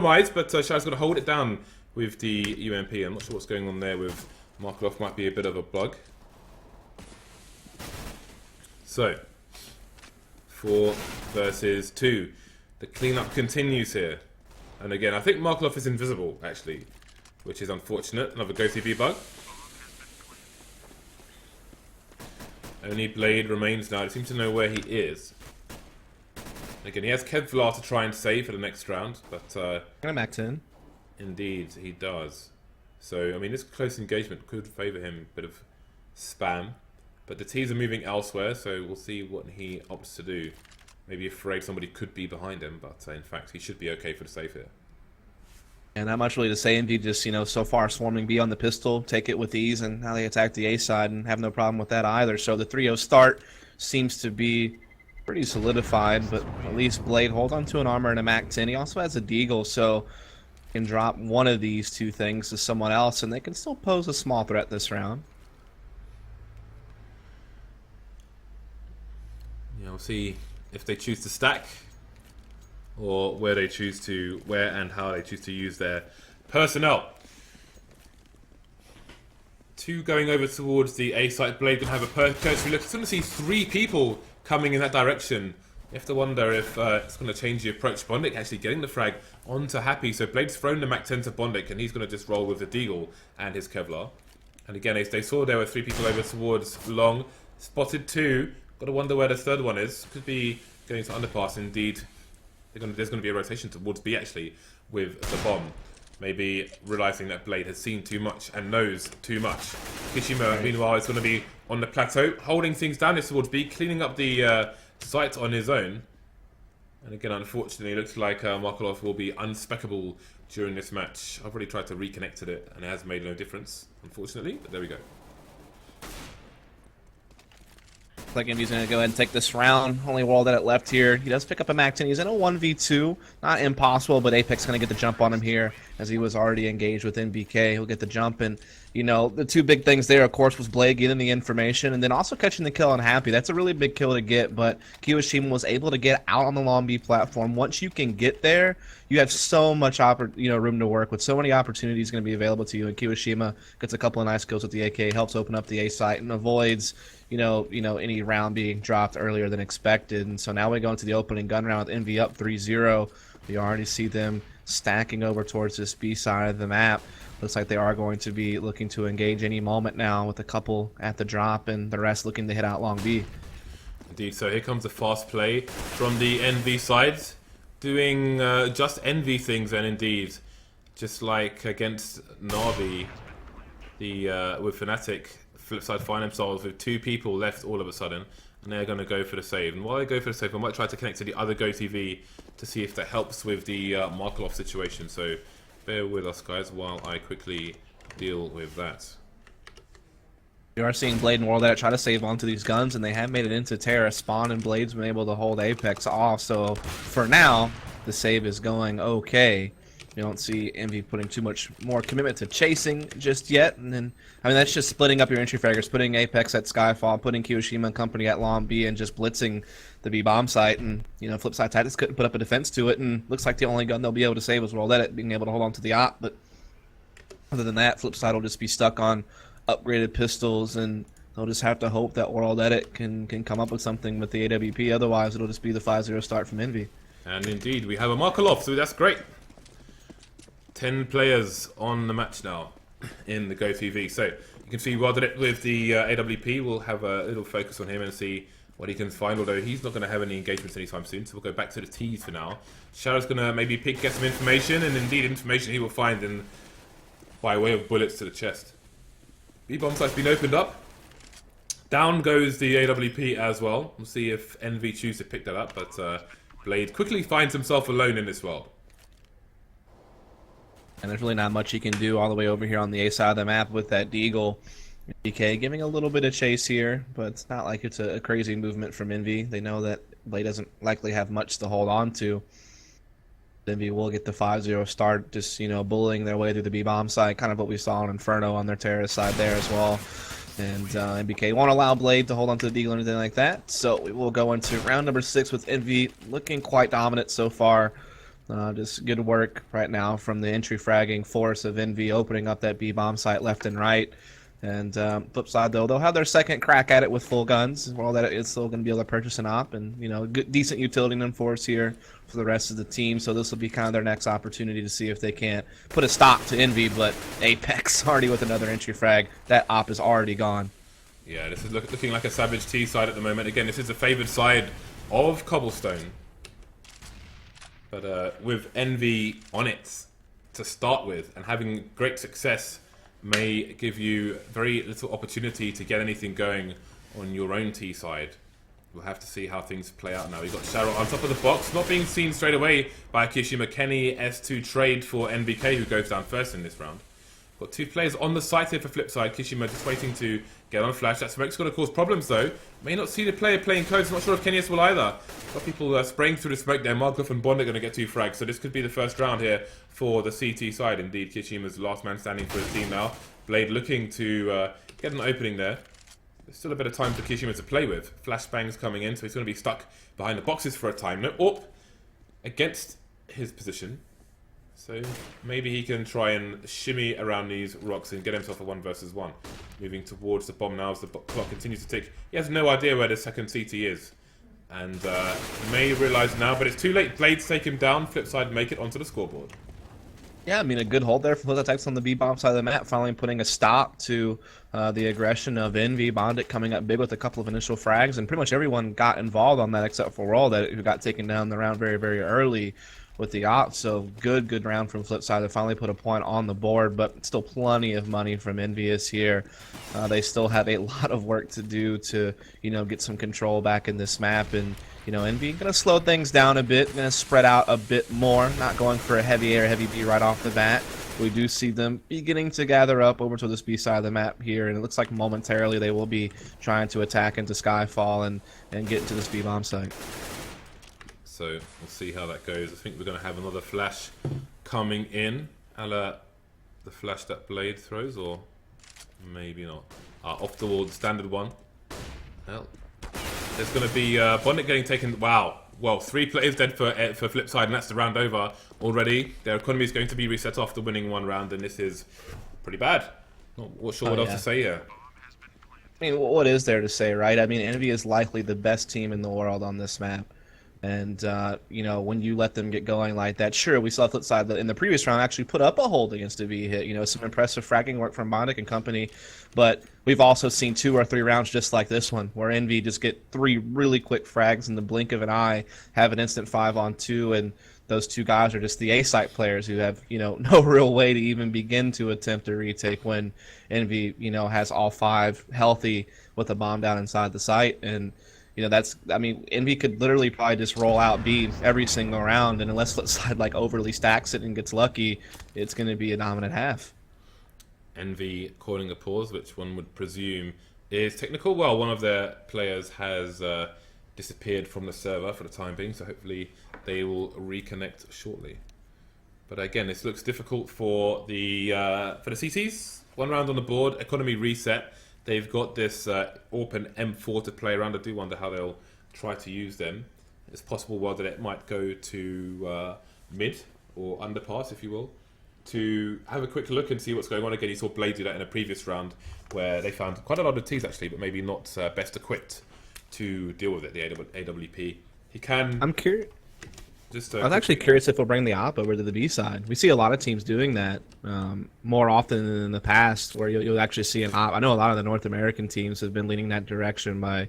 But Shadow's got to hold it down with the UMP. I'm not sure what's going on there with Markov. Might be a bit of a bug. So, 4 versus 2. The cleanup continues here. And again, I think Markov is invisible, actually, which is unfortunate. Another GoTV bug. Only Blade remains now. It seems to know where he is. Again, he has Kevlar to try and save for the next round, but Gonna max in. Indeed, he does. So, I mean, this close engagement could favour him a bit of spam. But the T's are moving elsewhere, so we'll see what he opts to do. Maybe afraid somebody could be behind him, but in fact, he should be okay for the save here. And not much really to say. EnVy just, so far swarming B on the pistol, take it with ease, and now they attack the A side and have no problem with that either. So the 3-0 start seems to be pretty solidified, but at least Blade hold on to an armor and a MAC-10. He also has a Deagle, so can drop one of these two things to someone else, and they can still pose a small threat this round. Yeah, we'll see if they choose to stack, or where and how they choose to use their personnel. 2 going over towards the A site. Blade gonna have a cursory look. It's gonna see 3 people coming in that direction. You have to wonder if it's gonna change the approach. Bondic actually getting the frag onto Happy, so Blade's thrown the MAC-10 to Bondic, and he's gonna just roll with the Deagle and his Kevlar. And again, as they saw there were 3 people over towards Long. Spotted 2. Gotta wonder where the third one is. Could be going to underpass. Indeed, there's going to be a rotation towards B actually with the bomb. Maybe realizing that Blade has seen too much and knows too much. Kishima, meanwhile, is going to be on the plateau, holding things down here towards B, cleaning up the site on his own. And again, unfortunately, it looks like Markolov will be unspeccable during this match. I've already tried to reconnect to it, and it has made no difference, unfortunately. But there we go. Like EnVy's going to go ahead and take this round. Only wall that it left here. He does pick up a MAC-10. He's in a 1v2. Not impossible, but Apex going to get the jump on him here as he was already engaged with NBK. He'll get the jump. And, the 2 big things there, of course, was Blade getting the information and then also catching the kill on Happy. That's a really big kill to get, but Kiyoshima was able to get out on the long B platform. Once you can get there, you have so much room to work with. So many opportunities going to be available to you. And Kiyoshima gets a couple of nice kills with the AK, helps open up the A site, and avoids any round being dropped earlier than expected. And so now we go into the opening gun round with EnVy up 3-0. We already see them stacking over towards this B side of the map. Looks like they are going to be looking to engage any moment now with a couple at the drop and the rest looking to hit out long B. Indeed, so here comes a fast play from the EnVy side, doing just EnVy things, and indeed, just like against Na'Vi, with Fnatic, FlipSid find themselves with 2 people left all of a sudden, and they're going to go for the save. And while they go for the save, I might try to connect to the other GoTV to see if that helps with the Markolov situation. So bear with us, guys, while I quickly deal with that. You are seeing Blade and World that try to save onto these guns, and they have made it into Terra. Spawn and Blade's been able to hold Apex off, so for now, the save is going okay. You don't see EnVy putting too much more commitment to chasing just yet, and then that's just splitting up your entry fraggers, putting Apex at Skyfall, putting Kiyoshima and company at Long B, and just blitzing the B bomb site. And FlipSid Titans couldn't put up a defense to it, and looks like the only gun they'll be able to save was Rollet being able to hold on to the op. But other than that, FlipSid will just be stuck on upgraded pistols, and they'll just have to hope that World Edit can come up with something with the AWP. Otherwise, it'll just be the 5-0 start from EnVy. And indeed, we have a Markolov, so that's great. 10 players on the match now in the GoTV. So you can see Roderick with the AWP. We'll have a little focus on him and see what he can find, although he's not going to have any engagements anytime soon. So we'll go back to the T's for now. Shadow's going to maybe get some information, and indeed information he will find by way of bullets to the chest. B-bomb site's been opened up. Down goes the AWP as well. We'll see if EnVy choose to pick that up, but Blade quickly finds himself alone in this world. And there's really not much he can do all the way over here on the A side of the map with that Deagle. DK giving a little bit of chase here, but it's not like it's a crazy movement from EnVy. They know that Blade doesn't likely have much to hold on to. EnVy will get the 5-0 start, just, bullying their way through the B-bomb side, kind of what we saw on Inferno on their terrorist side there as well. And NBK won't allow Blade to hold on to the Deagle or anything like that. So we will go into round number 6 with EnVy looking quite dominant so far. Just good work right now from the entry fragging force of Envy, opening up that B bomb site left and right. And flip side though, they'll have their second crack at it with full guns. Well, that it's still going to be able to purchase an op, and good, decent utility and force here for the rest of the team. So this will be kind of their next opportunity to see if they can't put a stop to Envy. But Apex already with another entry frag. That op is already gone. Yeah, this is looking like a Savage T side at the moment. Again, this is the favoured side of Cobblestone. But with Envy on it to start with, and having great success may give you very little opportunity to get anything going on your own T side. We'll have to see how things play out now. We've got Cheryl on top of the box, not being seen straight away by Kishima. Kenny S2 trade for NVK, who goes down first in this round. Got two players on the site here for FlipSid. Kishima just waiting to get on flash. That smoke's going to cause problems though. May not see the player playing codes. Not sure if Kenny S will either. Got people spraying through the smoke there. Markov and Bond are going to get two frags. So this could be the first round here for the CT side. Indeed, Kishima's last man standing for his team now. Blade looking to get an opening there. There's still a bit of time for Kishima to play with. Flashbangs coming in, so he's going to be stuck behind the boxes for a time. No AWP against his position. So maybe he can try and shimmy around these rocks and get himself a 1 versus 1. Moving towards the bomb now as the clock continues to tick. He has no idea where the second CT is. And he may realise now, but it's too late. Blades take him down. FlipSid make it onto the scoreboard. Yeah, I mean, a good hold there for FlipSid on the B-bomb side of the map, finally putting a stop to the aggression of Envy. Bondit coming up big with a couple of initial frags, and pretty much everyone got involved on that except for Roll, who got taken down the round very, very early with the op. So good round from FlipSid to finally put a point on the board, but still plenty of money from EnVyUs here. They still have a lot of work to do to, get some control back in this map, and Envy gonna slow things down a bit, gonna spread out a bit more, not going for a heavy A or heavy B right off the bat. We do see them beginning to gather up over to this B side of the map here, and it looks like momentarily they will be trying to attack into Skyfall and get into this B bomb site. So we'll see how that goes. I think we're going to have another flash coming in, a la the flash that Blade throws, or maybe not. Off the wall, the standard one. Well, there's going to be Bondit getting taken. Wow. Well, 3 players dead for FlipSid, and that's the round over already. Their economy is going to be reset after winning 1 round, and this is pretty bad. Not sure what else to say here. I mean, what is there to say, right? I mean, Envy is likely the best team in the world on this map. And, when you let them get going like that, sure, we saw FlipSid that in the previous round actually put up a hold against a V hit. Some impressive fragging work from Bondic and company. But we've also seen 2 or 3 rounds just like this one, where Envy just get 3 really quick frags in the blink of an eye, have an instant 5-on-2, and those 2 guys are just the A-site players who have, no real way to even begin to attempt a retake when Envy, has all 5 healthy with a bomb down inside the site. And Envy could literally probably just roll out B every single round, and unless FlipSid overly stacks it and gets lucky, it's going to be a dominant half. Envy calling a pause, which one would presume is technical. Well, one of their players has disappeared from the server for the time being, so hopefully they will reconnect shortly. But again, this looks difficult for the CTs. 1 round on the board, economy reset. They've got this AWP and M4 to play around. I do wonder how they'll try to use them. It's possible, well, that it might go to mid or underpass, if you will, to have a quick look and see what's going on. Again, you saw Blade do that in a previous round where they found quite a lot of T's actually, but maybe not best equipped to deal with it, the AWP. He can... I'm curious. I was actually curious if we'll bring the op over to the B side. We see a lot of teams doing that more often than in the past, where you'll actually see an op. I know a lot of the North American teams have been leaning that direction by,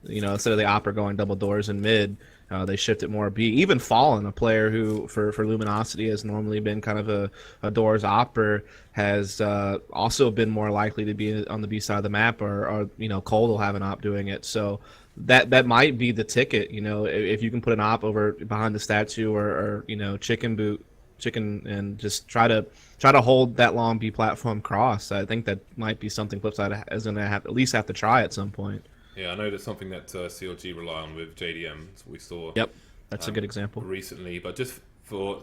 instead of the op going double doors in mid, they shift it more B. Even Fallen, a player who for Luminosity has normally been kind of a doors opper, has also been more likely to be on the B side of the map, or Cold will have an op doing it. So that might be the ticket, if you can put an op over behind the statue or chicken and just try to hold that long B platform cross. I think that might be something FlipSid is going to at least have to try at some point. Yeah, I know that's something that CLG rely on with JDM. We saw. Yep, that's a good example recently. But just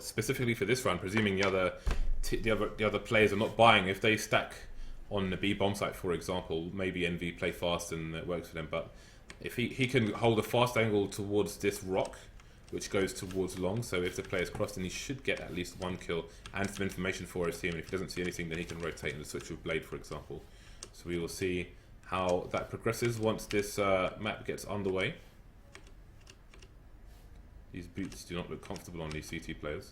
specifically for this round, presuming the other players are not buying, if they stack on the B bomb site, for example, maybe Envy play fast and it works for them. But if he can hold a fast angle towards this rock, which goes towards long. So if the player's crossed, then he should get at least 1 kill and some information for his team. And if he doesn't see anything, then he can rotate and switch with Blade, for example. So we will see how that progresses once this map gets underway. These boots do not look comfortable on these CT players.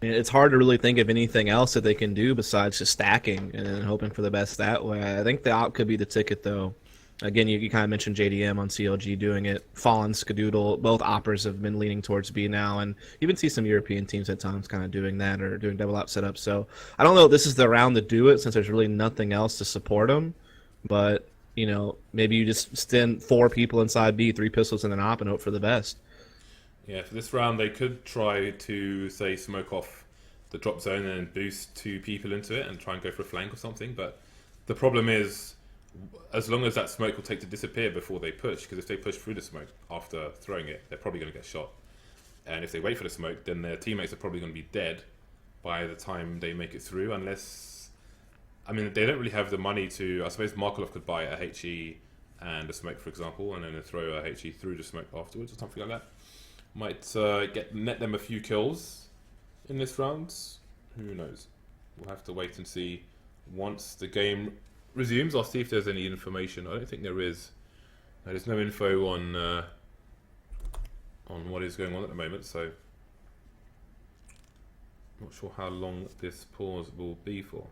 It's hard to really think of anything else that they can do besides just stacking and hoping for the best that way. I think the op could be the ticket, though. Again, you kind of mentioned JDM on CLG doing it. Fallen, Skadoodle, both oppers have been leaning towards B now, and you even see some European teams at times kind of doing that or doing double op setups. So I don't know if this is the round to do it since there's really nothing else to support them. But, you know, maybe you just send 4 people inside B, 3 pistols and an op and hope for the best. Yeah, for this round they could try to, say, smoke off the drop zone and then boost 2 people into it and try and go for a flank or something. But the problem is, as long as that smoke will take to disappear before they push, because if they push through the smoke after throwing it, they're probably going to get shot. And if they wait for the smoke, then their teammates are probably going to be dead by the time they make it through, unless... I mean, they don't really have the money to... I suppose Markelov could buy a HE and a smoke, for example, and then throw a HE through the smoke afterwards or something like that. Might net them a few kills in this round. Who knows? We'll have to wait and see once the game resumes. I'll see if there's any information. I don't think there is. There's no info on what is going on at the moment, so not sure how long this pause will be for.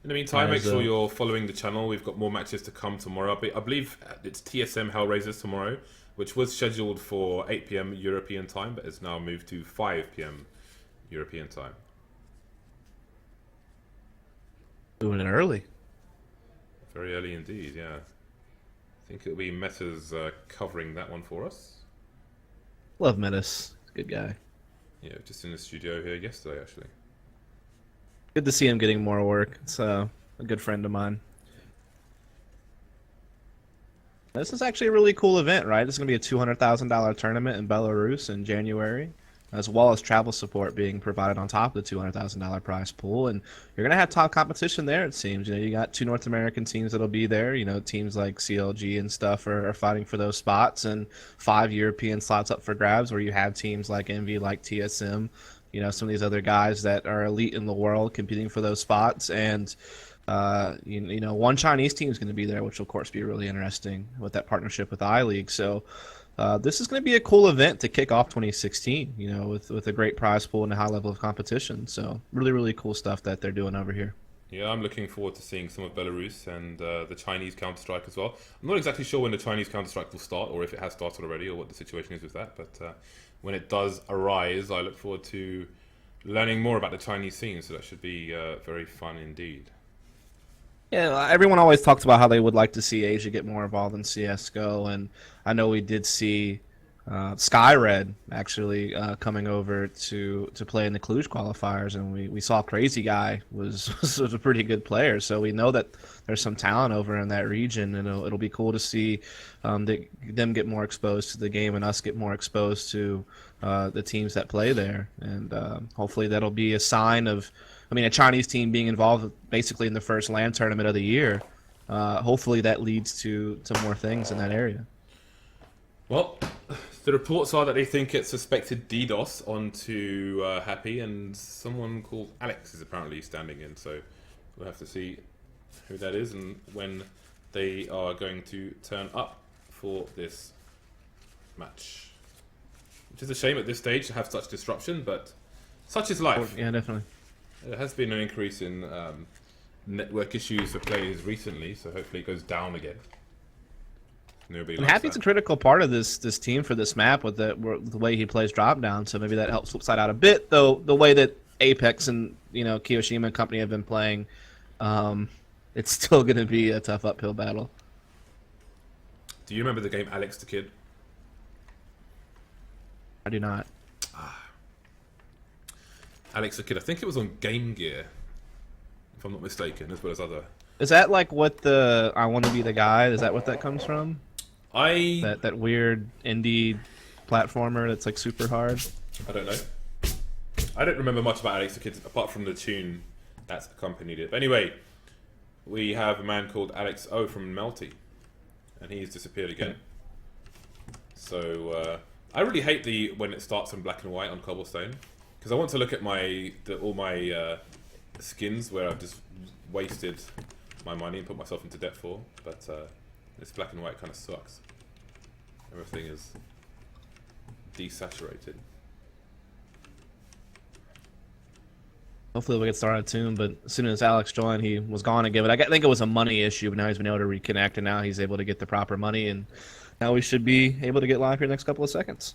In the meantime, make sure you're following the channel. We've got more matches to come tomorrow. I believe it's TSM Hellraisers tomorrow, which was scheduled for 8 PM European time, but has now moved to 5 PM European time. Doing it early. Very early indeed, yeah. I think it'll be Meta's covering that one for us. Love Metis. Good guy. Yeah, just in the studio here yesterday, actually. Good to see him getting more work. It's a good friend of mine. This is actually a really cool event, right? This is going to be a $200,000 tournament in Belarus in January, as well as travel support being provided on top of the $200,000 prize pool. And you're going to have top competition there, it seems. You know, you got 2 North American teams that'll be there. You know, teams like CLG and stuff are fighting for those spots, and 5 European slots up for grabs, where you have teams like EnVy, like TSM, you know, some of these other guys that are elite in the world competing for those spots. And you know, 1 Chinese team is going to be there, which will of course be really interesting with that partnership with I-League. So this is going to be a cool event to kick off 2016, you know, with a great prize pool and a high level of competition. So really cool stuff that they're doing over here. Yeah, I'm looking forward to seeing some of Belarus and the Chinese Counter-Strike as well. I'm not exactly sure when the Chinese Counter-Strike will start, or if it has started already, or what the situation is with that. But when it does arise, I look forward to learning more about the Chinese scene. So that should be very fun indeed. Yeah, everyone always talks about how they would like to see Asia get more involved in CSGO, and I know we did see Skyred actually coming over to play in the Cluj qualifiers, and we saw Crazy Guy was a pretty good player, so we know that there's some talent over in that region, and it'll be cool to see them get more exposed to the game and us get more exposed to the teams that play there, and hopefully that'll be a sign of, I mean, a Chinese team being involved basically in the first LAN tournament of the year. Hopefully that leads to more things in that area. Well, the reports are that they think it's suspected DDoS onto Happy, and someone called Alex is apparently standing in, so we'll have to see who that is and when they are going to turn up for this match. Which is a shame at this stage to have such disruption, but such is life. Yeah, definitely. There has been an increase in network issues for players recently, so hopefully it goes down again. Nobody And likes Happy's that. a critical part of this team for this map with the way he plays drop down, so maybe that helps flip side out a bit. Though the way that Apex and Kiyoshima and company have been playing, it's still going to be a tough uphill battle. Do you remember the game Alex the Kid? I do not. Alex the Kid, I think it was on Game Gear, if I'm not mistaken, as well as other. Is that like what the I Want to Be the Guy? Is that what that comes from? That weird indie platformer that's like super hard. I don't know. I don't remember much about Alex the Kid apart from the tune that's accompanied it. But anyway, we have a man called Alex O from Melty. and he's disappeared again. So I really hate when it starts in black and white on cobblestone, because I want to look at all my skins where I've just wasted my money and put myself into debt for. But this black and white kind of sucks. Everything is desaturated. Hopefully we'll get started soon, but as soon as Alex joined, he was gone again. But I think it was a money issue, but now he's been able to reconnect, and now he's able to get the proper money, and now we should be able to get live here in the next couple of seconds.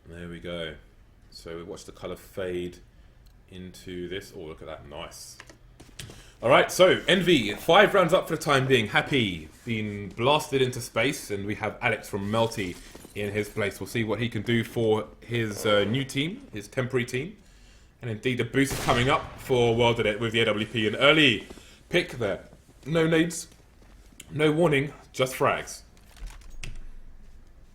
There we go. So we watch the colour fade into this. Oh, look at that. Nice. Alright, so Envy, 5 rounds up for the time being. Happy, being blasted into space, and we have Alex from Melty in his place. We'll see what he can do for his new team, his temporary team. And indeed, the boost is coming up for World at It with the AWP. An early pick there. No nades, no warning, just frags.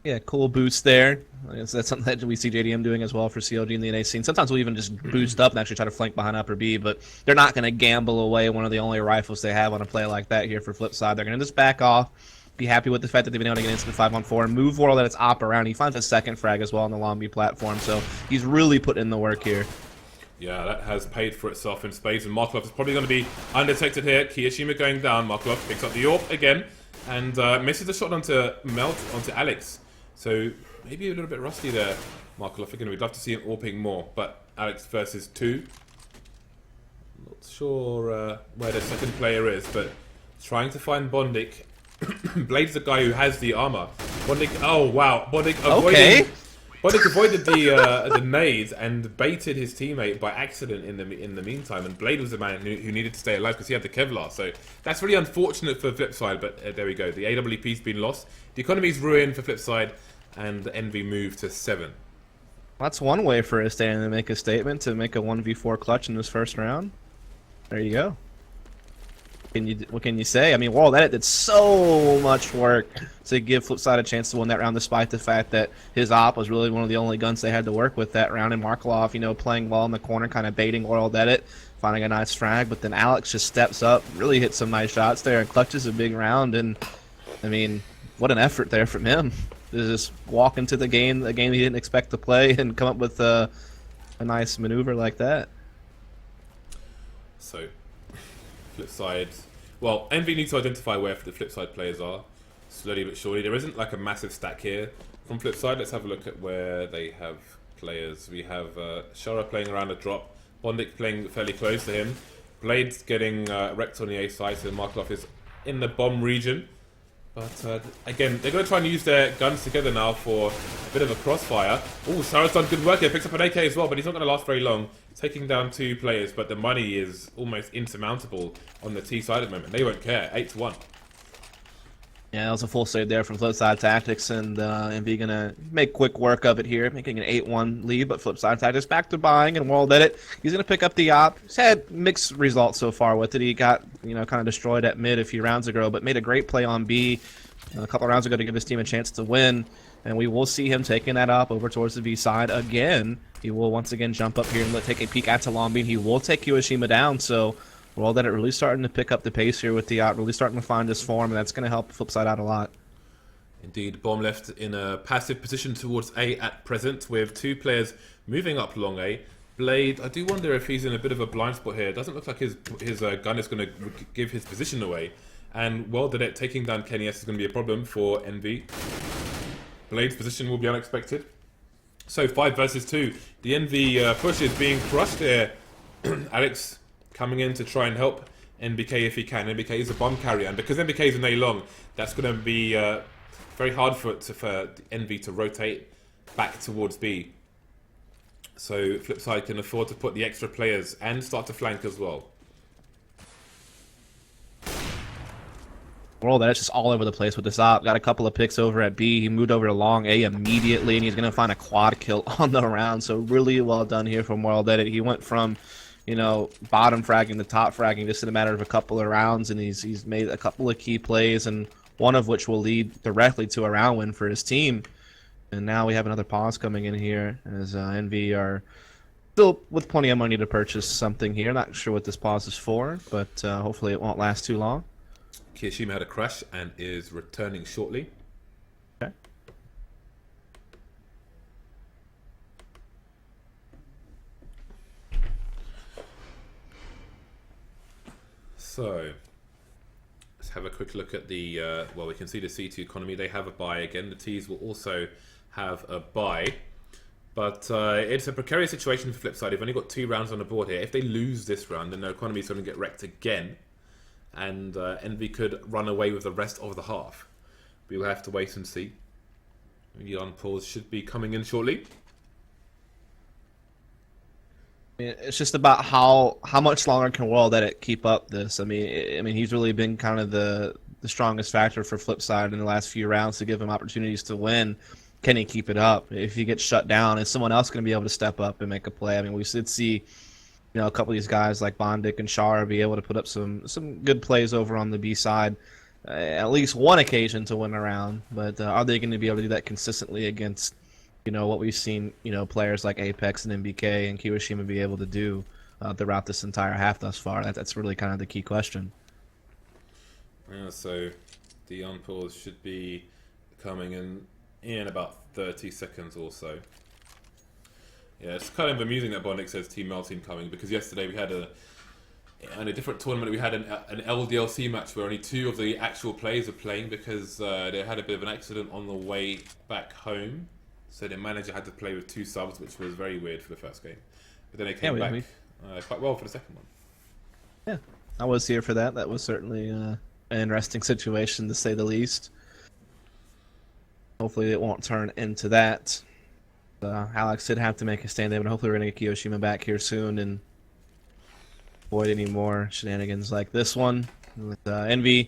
Yeah, cool boost there. That's something that we see JDM doing as well for CLG in the NA scene. Sometimes we'll even just boost up and actually try to flank behind upper B, but they're not going to gamble away one of the only rifles they have on a play like that here for FlipSid. They're going to just back off, be happy with the fact that they've been able to get instant 5-on-4, move World at its op around. He finds a second frag as well on the long B platform, so he's really put in the work here. Yeah, that has paid for itself in spades, and Markov is probably going to be undetected here. Kiyashima going down. Markov picks up the AWP again, and misses the shot onto Alex. So maybe a little bit rusty there, Markov. Again, we'd love to see him AWPing more, but Alex versus 2. Not sure where the second player is, but trying to find Bondik. Blade's the guy who has the armor. Bondik, oh wow, Bondik avoiding... Bondik avoided the nades and baited his teammate by accident in the meantime, and Blade was the man who needed to stay alive because he had the Kevlar. So that's really unfortunate for FlipSid, but there we go. The AWP's been lost. The economy's ruined for FlipSid, and Envy moved to 7. That's one way for a stand to make a statement, to make a 1v4 clutch in this first round. There you go. What can you say? I mean, World Edit did so much work to give FlipSid a chance to win that round, despite the fact that his op was really one of the only guns they had to work with that round. And Markov, you know, playing well in the corner, kind of baiting World Edit, finding a nice frag. But then Alex just steps up, really hits some nice shots there, and clutches a big round. And I mean, what an effort there from him to just walk into the game he didn't expect to play, and come up with a nice maneuver like that. So, FlipSid. Well, Envy needs to identify where the FlipSid players are, slowly but surely. There isn't like a massive stack here from FlipSid. Let's have a look at where they have players. We have Shara playing around a drop, Bondik playing fairly close to him, Blade's getting wrecked on the A side, so Markov is in the bomb region. But again, they're going to try and use their guns together now for a bit of a crossfire. Oh, Shara's done good work here, picks up an AK as well, but he's not going to last very long. Taking down 2 players, but the money is almost insurmountable on the T side at the moment. They won't care. 8-1. Yeah, that was a full save there from FlipSid Tactics, and Envy gonna make quick work of it here, making an 8-1 lead. But FlipSid Tactics back to buying and World Edit. He's gonna pick up the op. He's had mixed results so far with it. He got, you know, kind of destroyed at mid a few rounds ago, but made a great play on B a couple of rounds ago to give his team a chance to win. And we will see him taking that op over towards the V side again. He will once again jump up here and take a peek at Talombi. He will take Kiyashima down, so World Edit really starting to pick up the pace here with the op, really starting to find his form, and that's going to help FlipSid out a lot. Indeed, Bomb left in a passive position towards A at present, with 2 players moving up long A. Blade, I do wonder if he's in a bit of a blind spot here. It doesn't look like his gun is going to give his position away. And World Edit taking down Kenny S is going to be a problem for Envy. Blade's position will be unexpected. So 5 versus 2. The Envy push is being crushed here. Alex coming in to try and help NBK if he can. NBK is a bomb carrier, and because NBK is an A long, that's going to be very hard for Envy to rotate back towards B. So FlipSid can afford to put the extra players and start to flank as well. World Edit's just all over the place with this op. Got a couple of picks over at B. He moved over to long A immediately, and he's going to find a quad kill on the round. So really well done here from World Edit. He went from, you know, bottom fragging to top fragging just in a matter of a couple of rounds, and he's made a couple of key plays, and one of which will lead directly to a round win for his team. And now we have another pause coming in here, as Envy are still with plenty of money to purchase something here. Not sure what this pause is for, but hopefully it won't last too long. Kirishima had a crash and is returning shortly. Okay. So, let's have a quick look at the, well, we can see the C2 economy. They have a buy again. The Ts will also have a buy. But it's a precarious situation for FlipSid. They've only got 2 rounds on the board here. If they lose this round, then their economy is going to get wrecked again. And EnVy could run away with the rest of the half. We'll have to wait and see. The unpause should be coming in shortly. I mean, it's just about how much longer can World Edit keep up this. I mean, he's really been kind of the strongest factor for FlipSid in the last few rounds to give him opportunities to win. Can he keep it up? If he gets shut down, is someone else going to be able to step up and make a play? I mean, we did see, a couple of these guys like Bondic and Shara be able to put up some good plays over on the B side, at least one occasion to win a round. But are they going to be able to do that consistently against, what we've seen, players like Apex and MBK and Kirishima be able to do throughout this entire half thus far? That's really kind of the key question. Yeah, so the unpause should be coming in about 30 seconds or so. Yeah, it's kind of amusing that Bondic says Team Mel Team coming, because yesterday we had in a different tournament we had an LDLC match where only 2 of the actual players were playing because they had a bit of an accident on the way back home. So the manager had to play with 2 subs, which was very weird for the first game. But then they came back quite well for the second one. Yeah, I was here for that. That was certainly an interesting situation, to say the least. Hopefully it won't turn into that. Alex did have to make a stand there, but hopefully we're going to get Kirishima back here soon and avoid any more shenanigans like this one. With EnVy,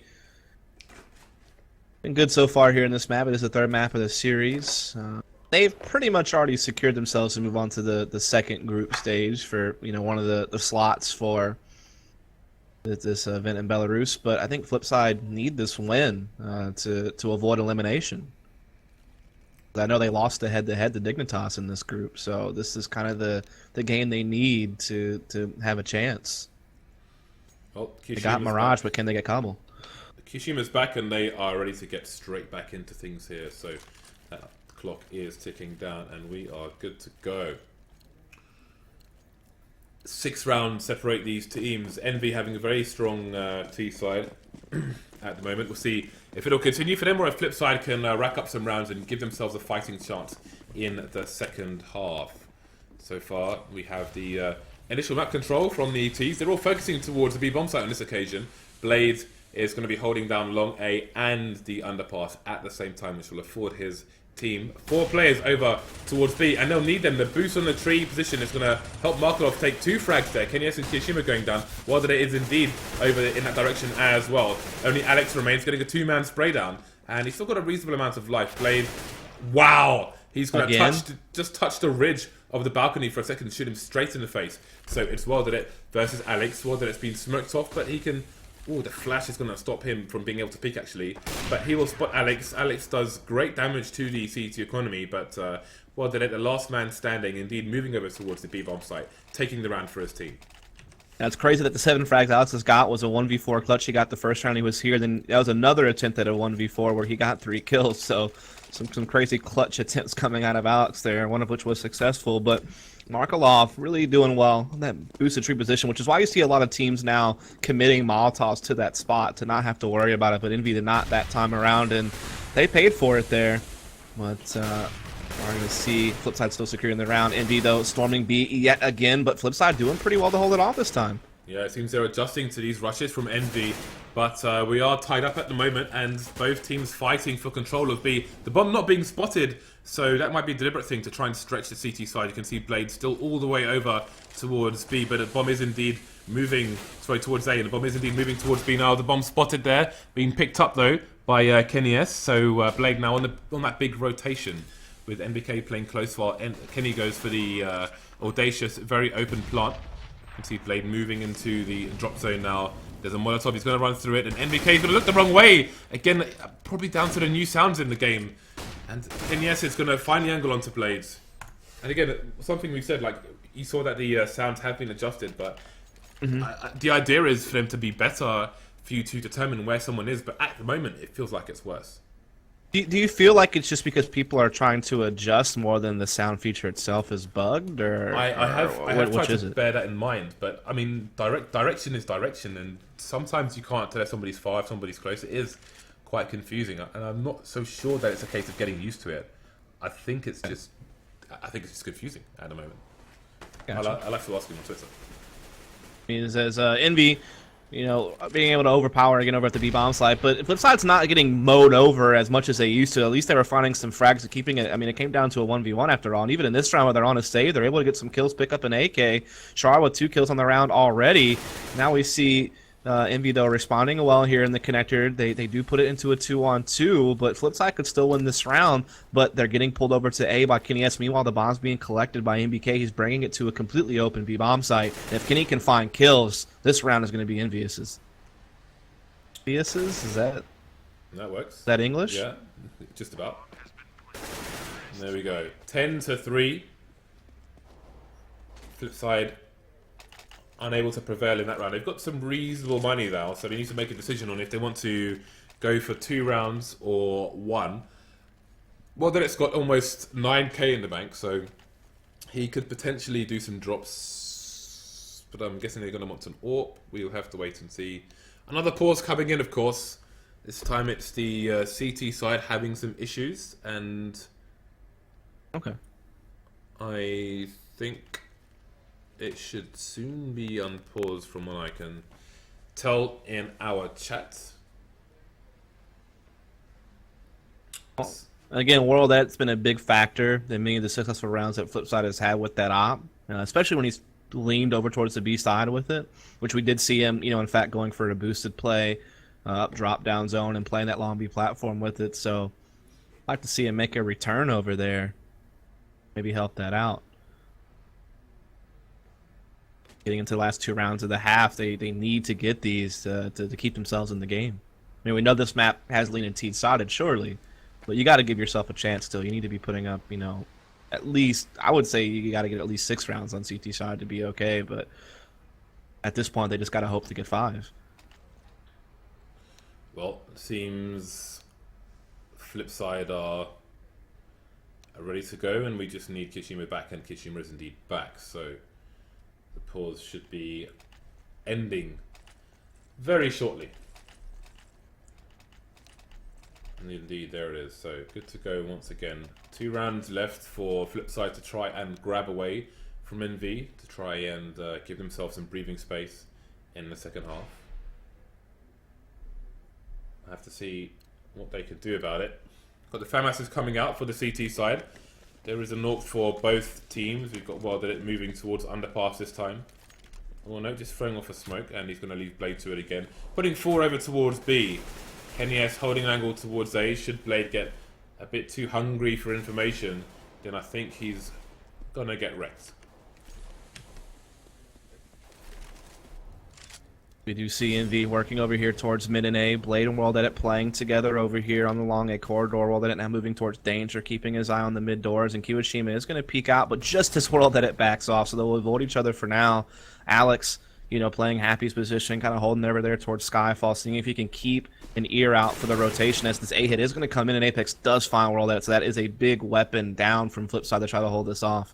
been good so far here in this map. It is the 3rd map of the series. They've pretty much already secured themselves to move on to the second group stage for one of the slots for this event in Belarus. But I think FlipSid need this win to avoid elimination. I know they lost the head-to-head to Dignitas in this group, so this is kind of the game they need to have a chance. Well, they got Mirage, but can they get Kabul? Kishima's back, and they are ready to get straight back into things here. So that clock is ticking down, and we are good to go. 6 rounds separate these teams. EnVy having a very strong T side at the moment. We'll see if it'll continue for them or if FlipSid can rack up some rounds and give themselves a fighting chance in the second half. So far, we have the initial map control from the ETs. They're all focusing towards the B-bomb site on this occasion. Blade is going to be holding down long A and the underpass at the same time, which will afford his team 4 players over towards B, and they'll need them. The boost on the tree position is going to help Markelov take 2 frags there. Kenyes and Kirishima going down, while there is indeed over in that direction as well. Only Alex remains, getting a 2-man spray down, and he's still got a reasonable amount of life. Blade, wow! He's going to just touch the ridge of the balcony for a second and shoot him straight in the face. So it's well that it versus Alex, well that it's been smoked off, but he can... Oh, the flash is going to stop him from being able to peek, actually. But he will spot Alex. Alex does great damage to the C2 economy, but well, the last man standing, indeed moving over towards the B-bomb site, taking the round for his team. Now, it's crazy that the 7 frags Alex has got was a 1v4 clutch. He got the first round he was here. Then that was another attempt at a 1v4 where he got 3 kills. So some crazy clutch attempts coming out of Alex there, one of which was successful. But Markelov really doing well in that boosted tree position, which is why you see a lot of teams now committing Molotovs to that spot to not have to worry about it. But EnVy did not that time around, and they paid for it there. But we're going to see FlipSid still securing the round. EnVy, though, storming B yet again, but FlipSid doing pretty well to hold it off this time. Yeah, it seems they're adjusting to these rushes from EnVy, but we are tied up at the moment, and both teams fighting for control of B. The bomb not being spotted, so that might be a deliberate thing to try and stretch the CT side. You can see Blade still all the way over towards B, but the bomb is indeed moving, towards A, and the bomb is indeed moving towards B now. The bomb spotted there, being picked up, though, by Kenyes, so Blade now on that big rotation, with NBK playing close while Kenny goes for the audacious, very open plant. You can see Blade moving into the drop zone now. There's a Molotov, he's going to run through it, and NBK is going to look the wrong way. Again, probably down to the new sounds in the game. And Kenyes is going to find the angle onto Blades. And again, something we said, like, you saw that the sounds have been adjusted, but the idea is for them to be better for you to determine where someone is, but at the moment it feels like it's worse. Do you feel like it's just because people are trying to adjust more than the sound feature itself is bugged, or I have which tried is to it? bear that in mind, but I mean, direction is direction, and sometimes you can't tell if somebody's far, if somebody's close. It is quite confusing, and I'm not so sure that it's a case of getting used to it. I think it's just confusing at the moment. Gotcha. I'll have to ask him on Twitter. Means as Envy, being able to overpower again over at the B bomb side, but FlipSide's not getting mowed over as much as they used to. At least they were finding some frags and keeping it. I mean, it came down to a 1v1 after all, and even in this round where they're on a save, they're able to get some kills, pick up an AK. Char with 2 kills on the round already. Now we see Envy, though, responding well here in the connector. They do put it into a 2-on-2, but FlipSide could still win this round, but they're getting pulled over to A by Kenny S. Meanwhile, the bomb's being collected by MBK. He's bringing it to a completely open B bomb site. And if Kenny can find kills, this round is going to be EnVyUs'. EnVyUs'? That works. Is that English? Yeah, just about. There we go. 10-3. FlipSide unable to prevail in that round. They've got some reasonable money now, so they need to make a decision on if they want to go for 2 rounds or 1. Well, then it's got almost 9k in the bank, so he could potentially do some drops, but I'm guessing they're going to want an AWP. We'll have to wait and see. Another pause coming in, of course. This time it's the CT side having some issues, and Okay. I think it should soon be unpaused from what I can tell in our chat. Well, again, World, that's been a big factor in many of the successful rounds that FlipSide has had with that op, especially when he's leaned over towards the B side with it, which we did see him, in fact, going for a boosted play, up drop down zone and playing that long B platform with it. So I'd like to see him make a return over there, maybe help that out. Getting into the last 2 rounds of the half, they need to get these to keep themselves in the game. I mean, we know this map has lean and T-sided, surely, but you got to give yourself a chance still. You need to be putting up, at least, I would say you got to get at least 6 rounds on CT side to be okay, but at this point, they just got to hope to get 5. Well, it seems FlipSide are ready to go, and we just need Kishima back, and Kishima is indeed back, so the pause should be ending very shortly. And indeed, there it is. So good to go once again. 2 rounds left for FlipSide to try and grab away from Envy, to try and give themselves some breathing space in the second half. I have to see what they can do about it. Got the FAMASs coming out for the CT side. There is a knock for both teams. We've got Wilderit moving towards underpass this time. Oh no, just throwing off a smoke, and he's going to leave Blade to it again. Putting 4 over towards B. Kenny S holding an angle towards A. Should Blade get a bit too hungry for information, then I think he's going to get wrecked. We do see Envy working over here towards mid and A. Blade and World Edit playing together over here on the long A corridor. World Edit now moving towards danger, keeping his eye on the mid doors. And Kiwashima is going to peek out, but just as World Edit backs off, so they'll avoid each other for now. Alex, playing Happy's position, kind of holding over there towards Skyfall, seeing if he can keep an ear out for the rotation as this A hit is going to come in, and Apex does find World Edit, so that is a big weapon down from FlipSide to try to hold this off.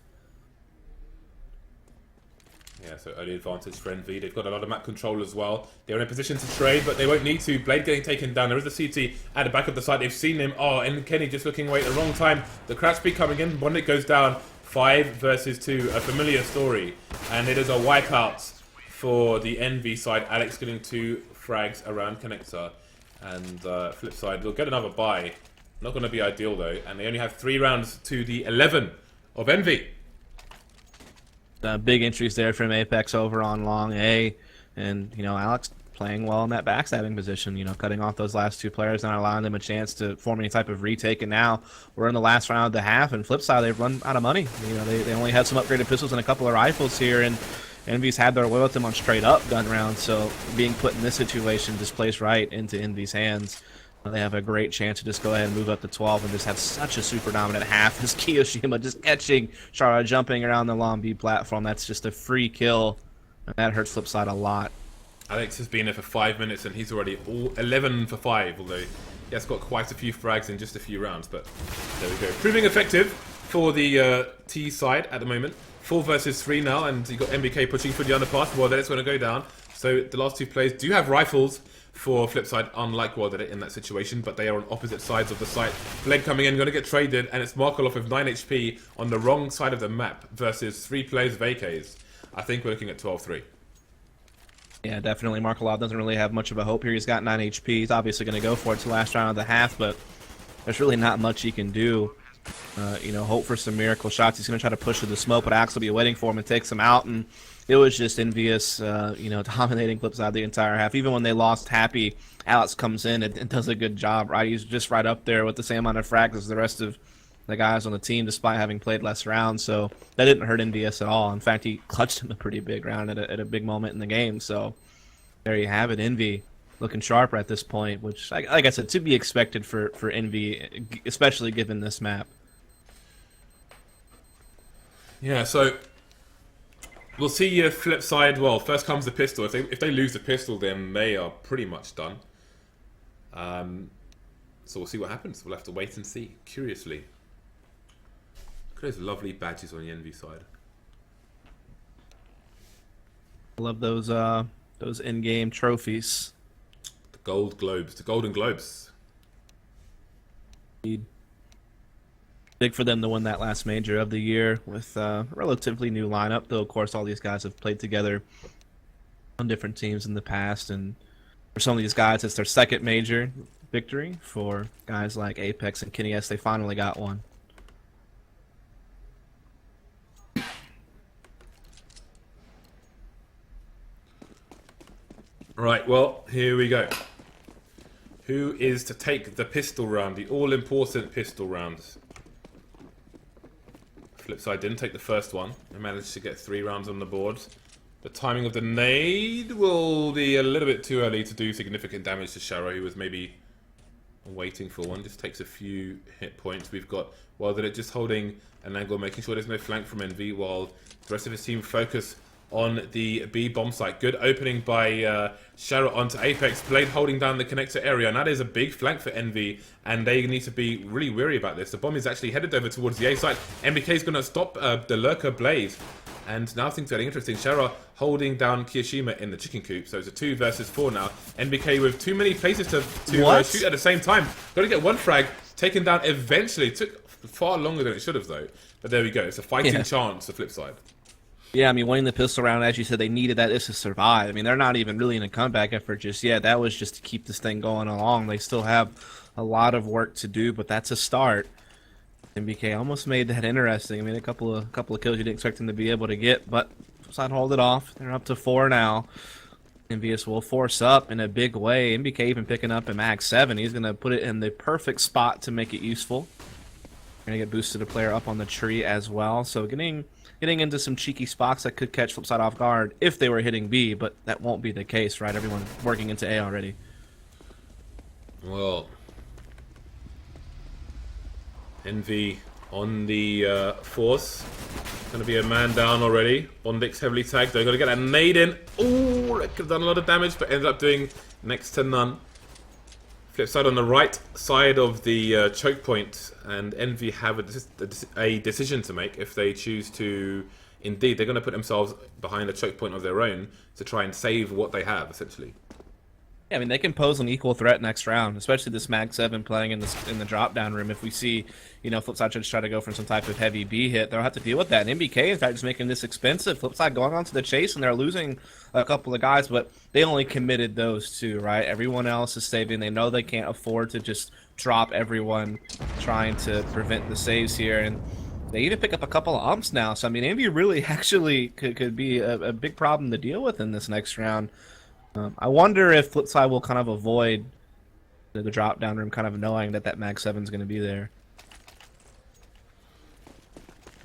Yeah, so early advantage for Envy. They've got a lot of map control as well. They're in a position to trade, but they won't need to. Blade getting taken down. There is a CT at the back of the site. They've seen him. Oh, and Kenny just looking away at the wrong time. The crash speed coming in. One that goes down. 5 versus 2. A familiar story. And it is a wipeout for the Envy side. Alex getting 2 frags around connector. And FlipSide, they'll get another buy. Not going to be ideal, though. And they only have 3 rounds to the 11 of Envy. Big entries there from Apex over on long A, and Alex playing well in that backstabbing position, cutting off those last 2 players, not allowing them a chance to form any type of retake. And now we're in the last round of the half, and FlipSide, they've run out of money. They only have some upgraded pistols and a couple of rifles here, and Envy's had their way with them on straight up gun rounds, so being put in this situation just plays right into Envy's hands. They have a great chance to just go ahead and move up to 12 and just have such a super dominant half as Kiyoshima just catching Chara jumping around the long B platform. That's just a free kill, and that hurts FlipSide a lot. Alex has been there for 5 minutes and he's already all 11 for 5, although he has got quite a few frags in just a few rounds, but there we go. Proving effective for the T side at the moment. 4 versus 3 now, and you've got MBK pushing for the underpass. Well, then it's going to go down. So the last two players do have rifles for FlipSid, unlike Wild in that situation, but they are on opposite sides of the site. Blade coming in, going to get traded, and it's Markolov with 9 HP on the wrong side of the map versus 3 players of AKs. I think we're looking at 12-3. Yeah, definitely. Markolov doesn't really have much of a hope here. He's got 9 HP. He's obviously going to go for it to the last round of the half, but there's really not much he can do. Hope for some miracle shots. He's going to try to push to the smoke, but Axe will be waiting for him and takes him out. And it was just EnVyUs, dominating FlipSid the entire half. Even when they lost Happy, Alex comes in and does a good job, right? He's just right up there with the same amount of frags as the rest of the guys on the team, despite having played less rounds. So that didn't hurt EnVyUs at all. In fact, he clutched him a pretty big round at a big moment in the game. So there you have it. Envy looking sharper at this point, which, like I said, to be expected for Envy, especially given this map. Yeah, so we'll see if FlipSid, well, first comes the pistol. If they lose the pistol, then they are pretty much done. So we'll see what happens. We'll have to wait and see, curiously. Look at those lovely badges on the Envy side. I love those in-game trophies. The gold globes, the golden globes. Big for them to win that last major of the year with a relatively new lineup, though of course all these guys have played together on different teams in the past, and for some of these guys it's their second major victory. For guys like Apex and Kenny S, they finally got one. Right, well, here we go. Who is to take the pistol round, the all-important pistol round? FlipSid didn't take the first one. They managed to get 3 rounds on the board. The timing of the nade will be a little bit too early to do significant damage to Sharo, who was maybe waiting for one. Just takes a few hit points. We've got Wilderit just holding an angle, making sure there's no flank from Envy, while the rest of his team focus on the B bomb site. Good opening by Sharo onto Apex. Blade holding down the connector area, and that is a big flank for Envy, and they need to be really wary about this. The bomb is actually headed over towards the A site. MBK is going to stop the Lurker Blade, and now things are getting interesting. Sharo holding down Kiyoshima in the chicken coop, so it's a 2 versus 4 now. MBK with too many places to shoot at the same time. Got to get one frag taken down eventually. Took far longer than it should have, though. But there we go. It's a fighting chance to FlipSid. Yeah, I mean, winning the pistol round, as you said, they needed that to survive. I mean, they're not even really in a comeback effort just yet. That was just to keep this thing going along. They still have a lot of work to do, but that's a start. MBK almost made that interesting. I mean, a couple of kills you didn't expect them to be able to get, but FlipSid hold it off. They're up to 4 now. EnVyUs will force up in a big way. MBK even picking up a Mag 7. He's going to put it in the perfect spot to make it useful. Going to get boosted a player up on the tree as well. So getting into some cheeky spots that could catch FlipSid off guard if they were hitting B, but that won't be the case, right? Everyone working into A already. Well, Envy on the force. Going to be a man down already. Bondix heavily tagged. They're going to get a nade in. Ooh, that could have done a lot of damage, but ended up doing next to none. FlipSid on the right side of the choke point, and Envy have a decision to make if they choose to. Indeed, they're going to put themselves behind a choke point of their own to try and save what they have, essentially. Yeah, I mean, they can pose an equal threat next round, especially this Mag 7 playing in the drop-down room. If we see, FlipSid just try to go for some type of heavy B hit, they'll have to deal with that. And MBK, in fact, is making this expensive. FlipSid going on to the chase, and they're losing a couple of guys, but they only committed those 2, right? Everyone else is saving. They know they can't afford to just drop everyone trying to prevent the saves here, and they even pick up a couple of umps now. So, I mean, Envy really actually could be a big problem to deal with in this next round. I wonder if FlipSid will kind of avoid the drop-down room, kind of knowing that Mag 7 is going to be there.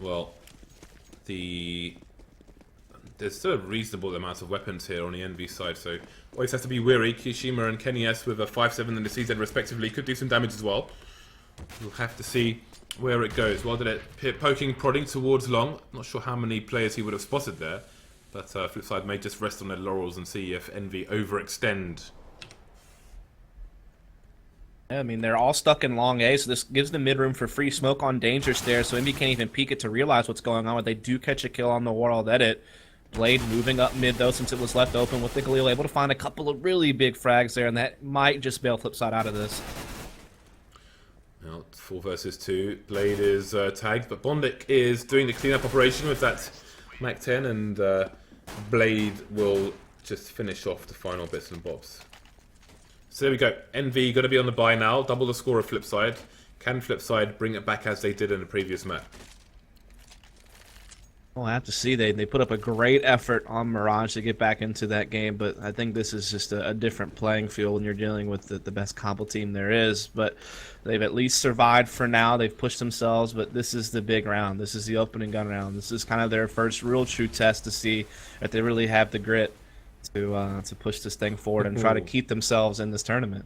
Well, there's still a reasonable amount of weapons here on the Envy side, so always has to be wary. Kishima and Kenny S with a 5-7 and the CZ respectively could do some damage as well. We'll have to see where it goes. Wilderit poking, prodding towards long. Not sure how many players he would have spotted there. But FlipSid may just rest on their laurels and see if Envy overextend. Yeah, I mean, they're all stuck in long A, so this gives them mid room for free smoke on danger stairs, so Envy can't even peek it to realize what's going on, but they do catch a kill on the World Edit. Blade moving up mid, though, since it was left open with the Galil, able to find a couple of really big frags there, and that might just bail FlipSid out of this. Now, 4 versus 2. Blade is tagged, but Bondic is doing the cleanup operation with that Mac 10, and Blade will just finish off the final bits and bobs. So there we go. Envy going to be on the buy now. Double the score of FlipSid. Can FlipSid bring it back as they did in the previous map? Well, I have to see. They put up a great effort on Mirage to get back into that game, but I think this is just a different playing field when you're dealing with the best combo team there is. But they've at least survived for now. They've pushed themselves, but this is the big round. This is the opening gun round. This is kind of their first real true test to see if they really have the grit to push this thing forward and try to keep themselves in this tournament.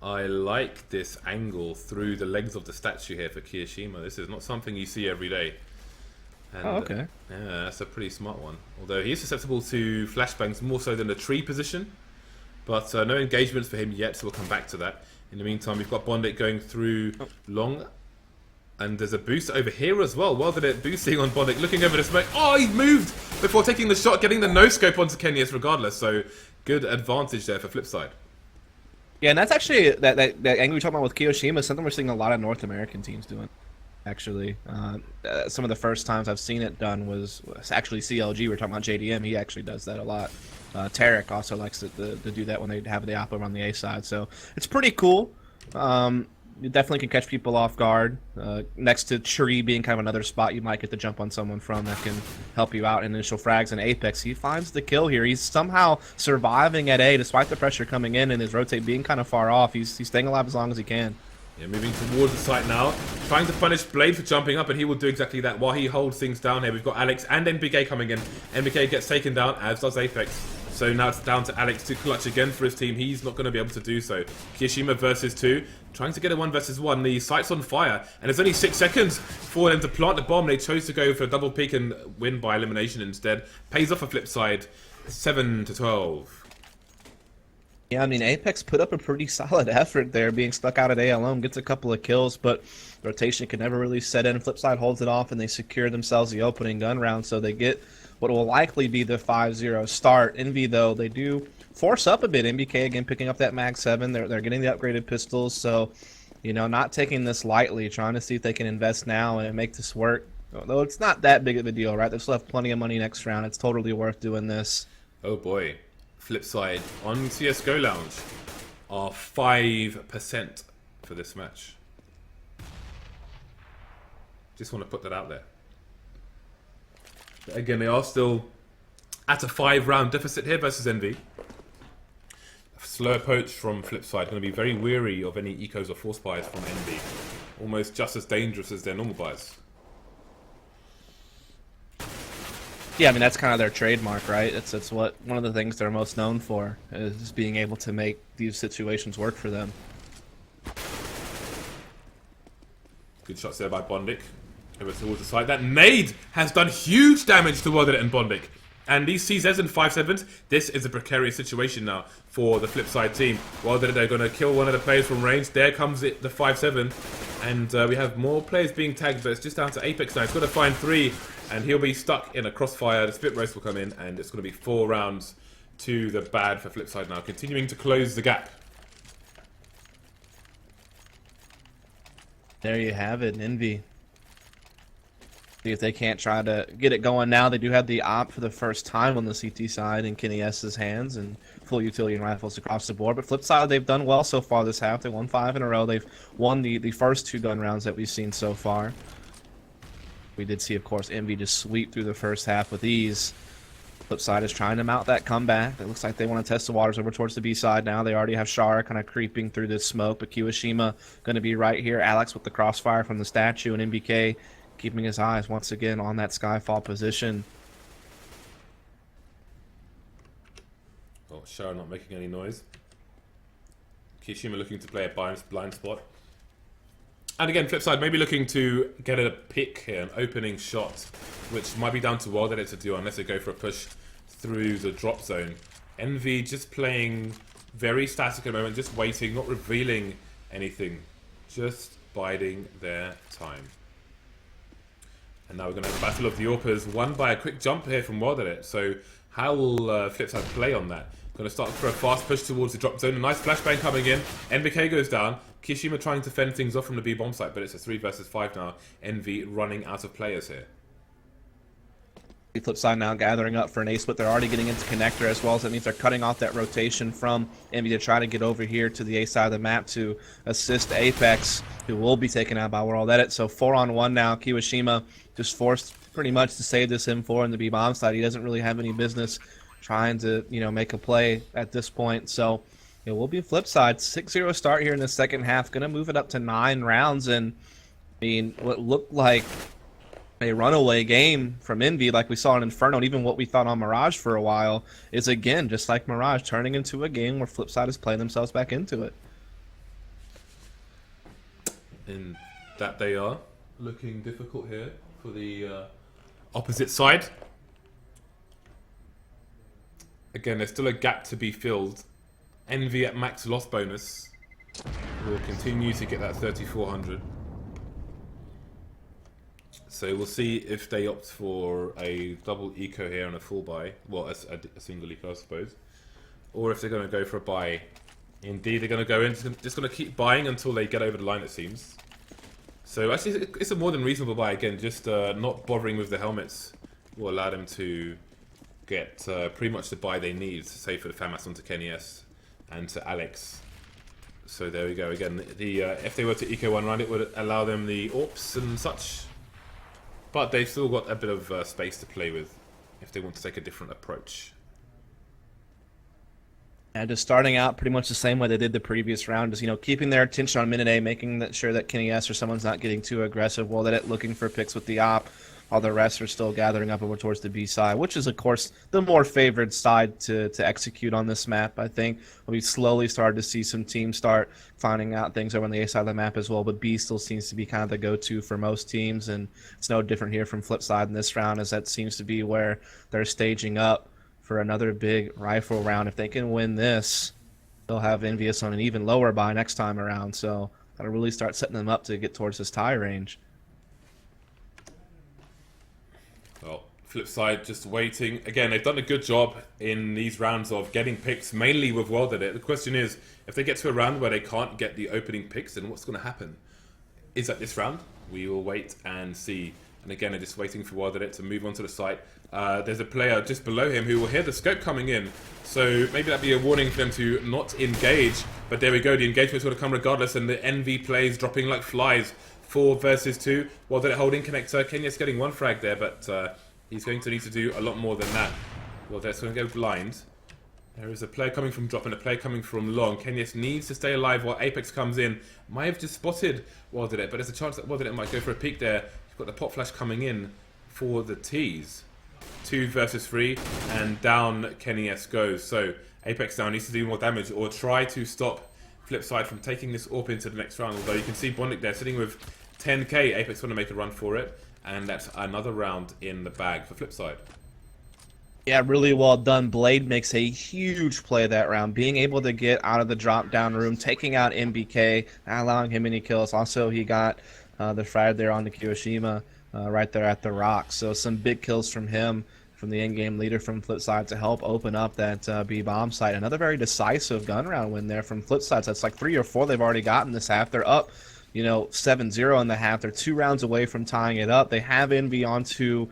I like this angle through the legs of the statue here for Kiyoshima. This is not something you see every day. And, okay. Yeah, that's a pretty smart one. Although he is susceptible to flashbangs more so than the tree position. But no engagements for him yet, so we'll come back to that. In the meantime, we've got Bondic going through long. And there's a boost over here as well. Well did it boosting on Bondic, looking over the smoke. Oh, he moved before taking the shot, getting the no-scope onto Kenyas regardless. So good advantage there for FlipSid. Yeah, and that's actually, that angle we talking about with Kiyoshima, something we're seeing a lot of North American teams doing. Actually, some of the first times I've seen it done was actually CLG. We're talking about JDM. He actually does that a lot. Tarek also likes to do that when they have the op over on the A side. So it's pretty cool. You definitely can catch people off guard. Next to Tree being kind of another spot you might get to jump on someone from that can help you out in initial frags. And Apex, he finds the kill here. He's somehow surviving at A despite the pressure coming in and his rotate being kind of far off. He's staying alive as long as he can. Yeah, moving towards the site now, trying to punish Blade for jumping up, and he will do exactly that while he holds things down here. We've got Alex and NBK coming in. NBK gets taken down, as does Apex. So now it's down to Alex to clutch again for his team. He's not going to be able to do so. Kiyoshima versus 2, trying to get a 1 versus 1. The site's on fire, and there's only 6 seconds for them to plant the bomb. They chose to go for a double peek and win by elimination instead. Pays off for FlipSid, 7-12. Yeah, I mean, Apex put up a pretty solid effort there, being stuck out at A alone, gets a couple of kills, but rotation can never really set in. FlipSid holds it off, and they secure themselves the opening gun round, so they get what will likely be the 5-0 start. Envy, though, they do force up a bit. NBK, again, picking up that Mag 7. They're getting the upgraded pistols, so, you know, not taking this lightly, trying to see if they can invest now and make this work. Though it's not that big of a deal, right? They still have plenty of money next round. It's totally worth doing this. Oh, boy. FlipSid on CSGO Lounge are 5% for this match. Just want to put that out there. But again, they are still at a 5-round deficit here versus Envy. A slow approach from FlipSid. Going to be very weary of any ecos or force buys from Envy. Almost just as dangerous as their normal buys. Yeah, I mean, that's kind of their trademark, right? It's what one of the things they're most known for, is being able to make these situations work for them. Good shots there by Bondic. Over towards the side. That nade has done huge damage to Worlded and Bondic. And these CZs and 5-7s, this is a precarious situation now for the FlipSid team. Worlded, they're going to kill one of the players from range. There comes it, the 5-7. And we have more players being tagged, but it's just down to Apex now. He's got to find 3. And he'll be stuck in a crossfire. The split roast will come in, and it's going to be 4 rounds to the bad for FlipSid now, continuing to close the gap. There you have it, Envy. See if they can't try to get it going now. They do have the op for the first time on the CT side in Kenny S's hands and full utility and rifles across the board. But FlipSid, they've done well so far this half. They won 5 in a row. They've won the first 2 gun rounds that we've seen so far. We did see, of course, Envy just sweep through the first half with ease. FlipSid is trying to mount that comeback. It looks like they want to test the waters over towards the B side now. They already have Shara kind of creeping through this smoke, but Kiyoshima going to be right here. Alex with the crossfire from the statue, and MBK keeping his eyes once again on that Skyfall position. Oh, Shara not making any noise. Kiyoshima looking to play a blind spot. And again, FlipSid maybe looking to get a pick here, an opening shot, which might be down to World Edit to do unless they go for a push through the drop zone. Envy just playing very static at the moment, just waiting, not revealing anything, just biding their time. And now we're going to have a battle of the AWPers, won by a quick jump here from Wilded. So how will FlipSid play on that? Going to start for a fast push towards the drop zone. A nice flashbang coming in. NBK goes down. Kishima trying to fend things off from the B bomb site, but it's a 3 versus 5 now. Envy running out of players here. FlipSid now gathering up for an A-split. They're already getting into connector as well, so that means they're cutting off that rotation from Envy to try to get over here to the A side of the map to assist Apex, who will be taken out by World Edit. So 4-on-1 now. Kiwashima just forced pretty much to save this M4 in the B bomb side. He doesn't really have any business trying to, make a play at this point. So it will be FlipSid. 6-0 start here in the second half. Going to move it up to 9 rounds. And, what looked like a runaway game from Envy, like we saw in Inferno, and even what we thought on Mirage for a while, is again, just like Mirage, turning into a game where FlipSid is playing themselves back into it. And that they are looking difficult here for the opposite side. Again, there's still a gap to be filled. Envy at max loss bonus will continue to get that 3,400. So we'll see if they opt for a double eco here and a full buy. Well, a single eco, I suppose. Or if they're going to go for a buy. Indeed, they're going to go in, just going to keep buying until they get over the line, it seems. So actually, it's a more than reasonable buy. Again, just not bothering with the helmets will allow them to get pretty much the buy they need, say for the FAMAS onto Kenny S and to Alex. So there we go. Again, if they were to eco one round, it would allow them the AWPs and such. But they've still got a bit of space to play with if they want to take a different approach. And just starting out pretty much the same way they did the previous round, is keeping their attention on minute A, making sure that Kenny S or someone's not getting too aggressive. Well, that looking for picks with the op, while the rest are still gathering up over towards the B side, which is of course the more favored side to execute on this map. I think we slowly started to see some teams start finding out things over on the A side of the map as well, but B still seems to be kind of the go-to for most teams, and it's no different here from FlipSid in this round, as that seems to be where they're staging up for another big rifle round. If they can win this, they'll have EnVyUs on an even lower buy next time around, so that'll really start setting them up to get towards this tie range. Well, FlipSid just waiting. Again, they've done a good job in these rounds of getting picks, mainly with World Edit. The question is, if they get to a round where they can't get the opening picks, then what's going to happen? Is that this round? We will wait and see. And again, they're just waiting for World Edit to move onto the site. There's a player just below him who will hear the scope coming in. So maybe that'd be a warning for them to not engage. But there we go, the engagement's going to come regardless, and the Envy plays dropping like flies. 4 versus 2. Well, they're holding connector. Kenya's getting 1 frag there, but he's going to need to do a lot more than that. Well, that's going to go blind. There is a player coming from drop and a player coming from long. Kenyas needs to stay alive while Apex comes in. Might have just spotted Wilded, but there's a chance that Wilded might go for a peek there. You've got the pop flash coming in for the T's. 2 versus 3, and down Kenny S goes. So Apex now needs to do more damage or try to stop FlipSid from taking this AWP into the next round. Although you can see Bondic there sitting with 10k. Apex want to make a run for it, and that's another round in the bag for FlipSid. Yeah, really well done. Blade makes a huge play that round, being able to get out of the drop-down room, taking out MBK, not allowing him any kills. Also, he got the frag there on the Kiyoshima right there at the rock. So some big kills from him, from the in-game leader from FlipSid, to help open up that B-bomb site. Another very decisive gun round win there from FlipSid. So it's like 3 or 4 they've already gotten this half. They're up 7-0 in the half. They're 2 rounds away from tying it up. They have Envy onto,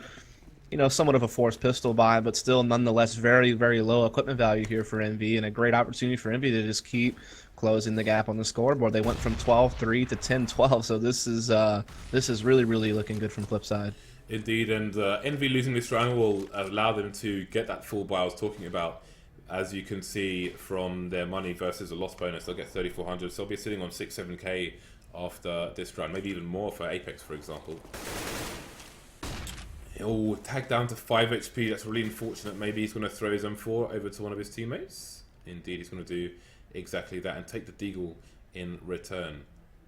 somewhat of a forced pistol buy, but still nonetheless very, very low equipment value here for Envy, and a great opportunity for Envy to just keep closing the gap on the scoreboard. They went from 12-3 to 10-12, so this is really, really looking good from FlipSid. Indeed, and Envy losing this round will allow them to get that full buy I was talking about. As you can see from their money versus a loss bonus, they'll get 3,400, so they'll be sitting on 6-7k after this round, maybe even more for Apex, for example. Oh, tag down to 5 HP, that's really unfortunate. Maybe he's going to throw his M4 over to one of his teammates. Indeed, he's going to do exactly that and take the deagle in return.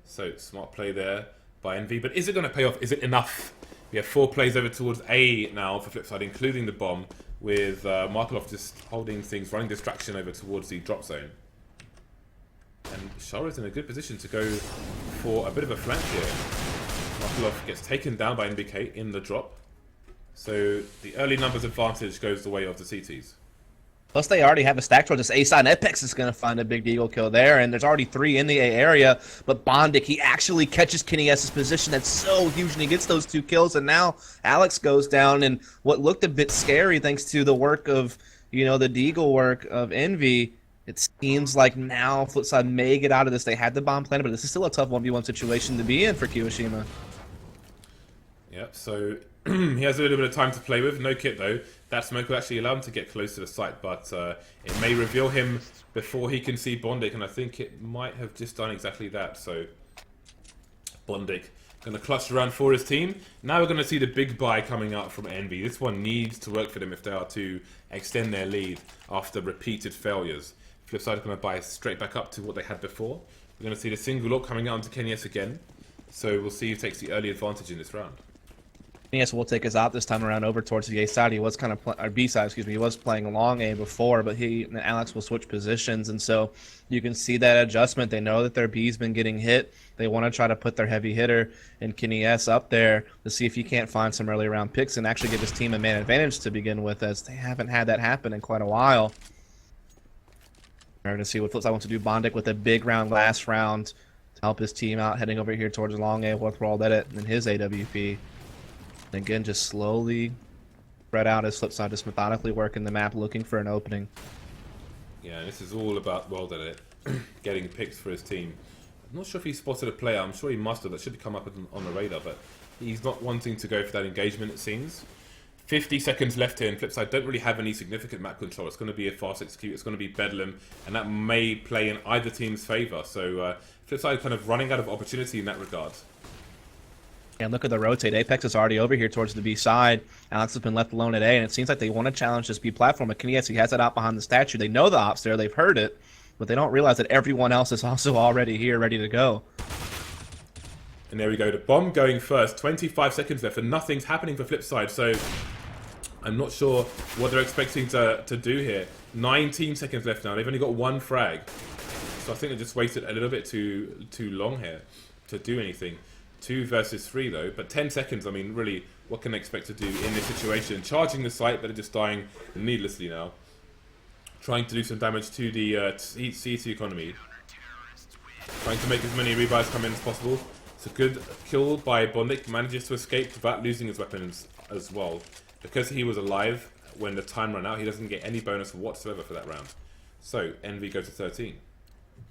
So, smart play there by Envy, but is it going to pay off? Is it enough? We have 4 plays over towards A now for FlipSid, including the bomb, with Markelov just holding things, running distraction over towards the drop zone. And Shara's in a good position to go for a bit of a flank here. Markelov gets taken down by NBK in the drop. So the early numbers advantage goes the way of the CTs. Plus, they already have a stack towards this A side. Epex is going to find a big deagle kill there, and there's already 3 in the A area. But Bondic, he actually catches Kenny S's position. That's so huge, and he gets those 2 kills. And now Alex goes down, and what looked a bit scary thanks to the work of, you know, the deagle work of Envy. It seems like now FlipSid may get out of this. They had the bomb planted, but this is still a tough 1v1 situation to be in for Kiyoshima. Yep, so he has a little bit of time to play with. No kit, though. That smoke will actually allow him to get close to the site, but it may reveal him before he can see Bondic, and I think it might have just done exactly that. So Bondic going to clutch around for his team. Now we're going to see the big buy coming out from Envy. This one needs to work for them if they are to extend their lead after repeated failures. FlipSid are going to buy straight back up to what they had before. We're going to see the single look coming out onto Kenny S again. So we'll see who takes the early advantage in this round. Yes, we'll take us out this time around over towards the A side. He was kind of or B side, excuse me. He was playing long A before, but he and Alex will switch positions, and so you can see that adjustment. They know that their B's been getting hit. They want to try to put their heavy hitter and Kenny S up there to see if he can't find some early round picks and actually give his team a man advantage to begin with, as they haven't had that happen in quite a while. We're going to see what FlipSid wants to do. Bondic with a big round last round to help his team out, heading over here towards long A with World Edit and his AWP. And again, just slowly spread out as FlipSid, just methodically working the map, looking for an opening. Yeah, this is all about World Edit getting picks for his team. I'm not sure if he spotted a player. I'm sure he must have. That should come up on the radar, but he's not wanting to go for that engagement, it seems. 50 seconds left here, and FlipSid don't really have any significant map control. It's going to be a fast execute. It's going to be Bedlam, and that may play in either team's favour. So FlipSid kind of running out of opportunity in that regard. And look at the rotate. Apex is already over here towards the B side. Alex has been left alone at A, and it seems like they want to challenge this B platform. But Kenny, he has that out behind the statue. They know the ops there. They've heard it, but they don't realize that everyone else is also already here, ready to go. And there we go. The bomb going first. 25 seconds left, and nothing's happening for FlipSid. So I'm not sure what they're expecting to do here. 19 seconds left now. They've only got 1 frag. So I think they just waited a little bit too long here to do anything. 2 versus 3 though, but 10 seconds, I mean, really, what can they expect to do in this situation? Charging the site, but they're just dying needlessly now. Trying to do some damage to the CT economy. Trying to make as many rebuys come in as possible. It's a good kill by Bondic, manages to escape without losing his weapons as well. Because he was alive when the time ran out, he doesn't get any bonus whatsoever for that round. So, Envy goes to 13.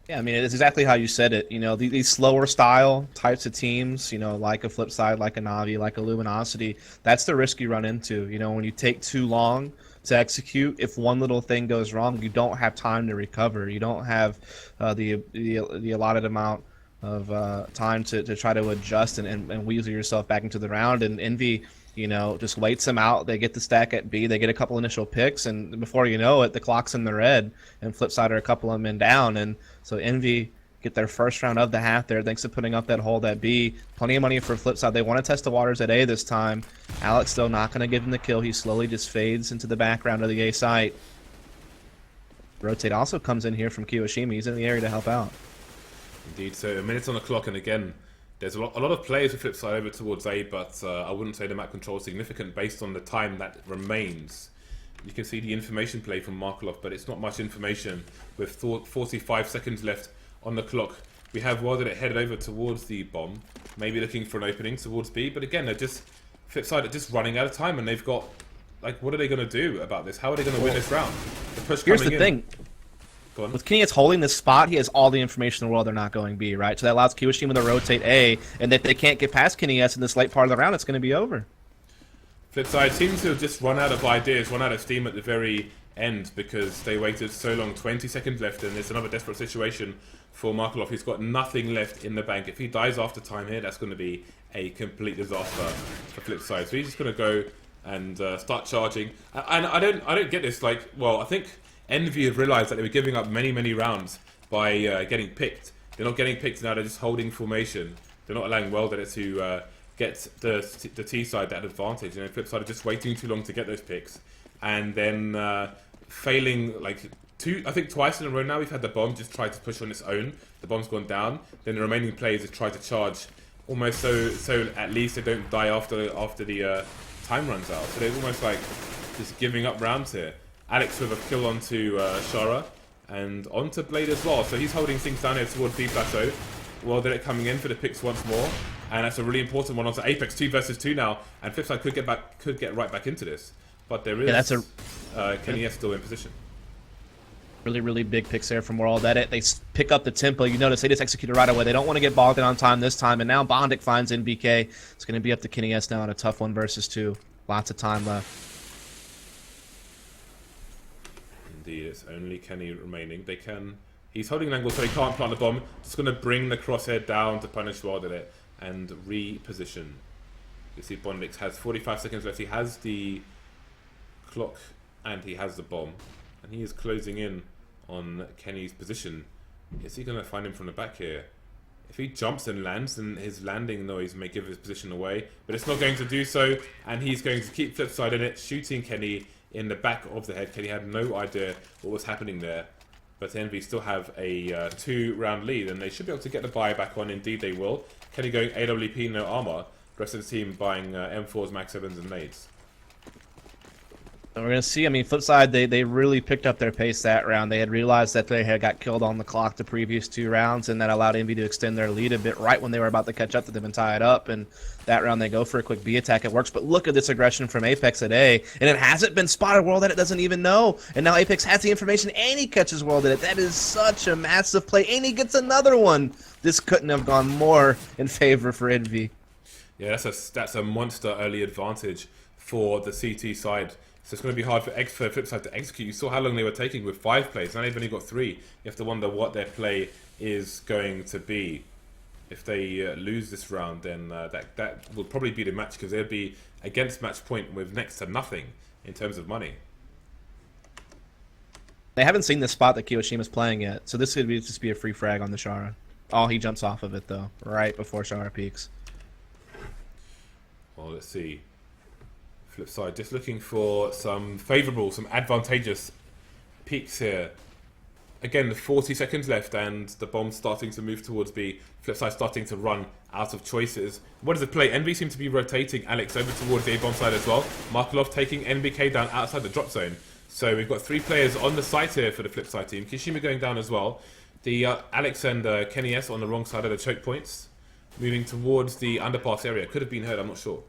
Yeah, I mean, it's exactly how you said it. You know, these slower style types of teams, you know, like a FlipSid, like a Navi, like a Luminosity, that's the risk you run into. You know, when you take too long to execute, if one little thing goes wrong, you don't have time to recover. You don't have the allotted amount of time to try to adjust and weasel yourself back into the round. And Envy, you know, just waits them out. They get the stack at B. They get a couple initial picks, and before you know it, the clock's in the red, and FlipSid are a couple of men down. And so Envy get their first round of the half there, thanks to putting up that hold at B. Plenty of money for FlipSid. They want to test the waters at A this time. Alex still not going to give him the kill. He slowly just fades into the background of the A site. Rotate also comes in here from Kiyoshima. He's in the area to help out. Indeed, so a minute on the clock, and again, there's a lot of players who FlipSid over towards A, but I wouldn't say the map control is significant based on the time that remains. You can see the information play from Markelov, but it's not much information with 45 seconds left on the clock. We have World Edit headed over towards the bomb, maybe looking for an opening towards B, but again, FlipSid are just running out of time, and they've got, like, what are they going to do about this? How are they going to win this round? The push Here's coming the in. thing. With Kenny holding this spot, he has all the information in the world they're not going B, right? So that allows Kiyoshima to rotate A, and if they can't get past Kenny S in this late part of the round, it's going to be over. FlipSid seems to have just run out of ideas, run out of steam at the very end because they waited so long. 20 seconds left, and it's another desperate situation for Markelov. He's got nothing left in the bank. If he dies after time here, that's going to be a complete disaster for FlipSid. So he's just going to go and start charging. And I don't get this. Like, well, I think Envy have realized that they were giving up many rounds by getting picked. They're not getting picked now. They're just holding formation. They're not allowing World Edit to get the T side that advantage. You know, FlipSid are just waiting too long to get those picks, and then failing like I think twice in a row now. We've had the bomb just try to push on its own. The bomb's gone down. Then the remaining players have tried to charge, almost so at least they don't die after the time runs out. So they're almost like just giving up rounds here. Alex with a kill onto Shara and onto Blade as well. So he's holding things down here towards B plateau. Well, they're coming in for the picks once more, and that's a really important one onto Apex 2 versus 2 now. And FlipSid could get right back into this, but there is Kenny S still in position. Really, really big picks there from World Edit. They pick up the tempo. You notice they just executed right away. They don't want to get bogged in on time this time. And now Bondic finds NBK. It's going to be up to Kenny S now in a tough 1 versus 2. Lots of time left. Indeed, it's only Kenny remaining. He's holding an angle so he can't plant the bomb. Just going to bring the crosshair down to punish World Edit and reposition. You see Bondic has 45 seconds left. He has the clock and he has the bomb. And he is closing in on Kenny's position. Is he going to find him from the back here? If he jumps and lands, then his landing noise may give his position away. But it's not going to do so. And he's going to keep FlipSid in it, shooting Kenny in the back of the head. Kenny had no idea what was happening there. But Envy still have a 2-round lead. And they should be able to get the buy back on. Indeed, they will. Kenny going AWP, no armor. The rest of the team buying M4s, Max 7s, and nades. And we're going to see, I mean, FlipSid, they really picked up their pace that round. They had realized that they had got killed on the clock the previous 2 rounds, and that allowed Envy to extend their lead a bit right when they were about to catch up to them and tie it up. And that round, they go for a quick B attack. It works, but look at this aggression from Apex at A. And it hasn't been spotted. World Edit doesn't even know. And now Apex has the information, and he catches World Edit. That is such a massive play, and he gets another one. This couldn't have gone more in favor for Envy. Yeah, that's a monster early advantage for the CT side. So it's going to be hard for FlipSid to execute. You saw how long they were taking with 5 plays. Now they've only got 3. You have to wonder what their play is going to be. If they lose this round, then that will probably be the match, because they'll be against match point with next to nothing in terms of money. They haven't seen the spot that Kiyoshima's playing yet, so this could just be a free frag on the Shara. Oh, he jumps off of it, though, right before Shara peaks. Well, let's see. FlipSid just looking for some favourable, some advantageous peaks here. Again, 40 seconds left and the bomb's starting to move towards B. FlipSid starting to run out of choices. What does it play? Envy seem to be rotating Alex over towards the A bomb side as well. Markelov taking NBK down outside the drop zone. So we've got 3 players on the site here for the FlipSid team. Kishima going down as well. The Alex and Kenny S on the wrong side of the choke points. Moving towards the underpass area. Could have been heard, I'm not sure.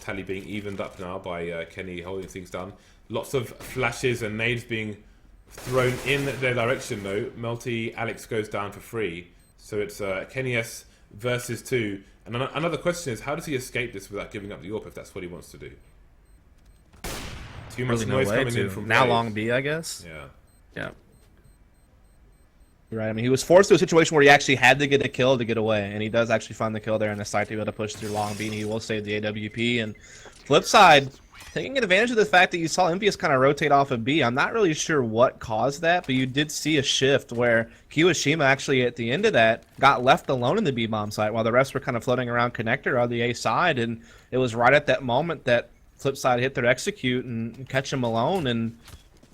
Tally being evened up now by Kenny holding things down. Lots of flashes and nades being thrown in their direction though. Melty Alex goes down for free. So it's Kenny S versus 2. And another question is, how does he escape this without giving up the AWP if that's what he wants to do? Too much Really noise no way coming in from now Blade. long B, I guess. Yeah. Yeah. Right. I mean, he was forced to a situation where he actually had to get a kill to get away, and he does actually find the kill there on the side to be able to push through long B, and he will save the AWP. And FlipSid, taking advantage of the fact that you saw EnVyUs kind of rotate off of B, I'm not really sure what caused that, but you did see a shift where Kiyoshima actually at the end of that got left alone in the B bomb site while the rest were kind of floating around connector on the A side, and it was right at that moment that FlipSid hit their execute and catch him alone and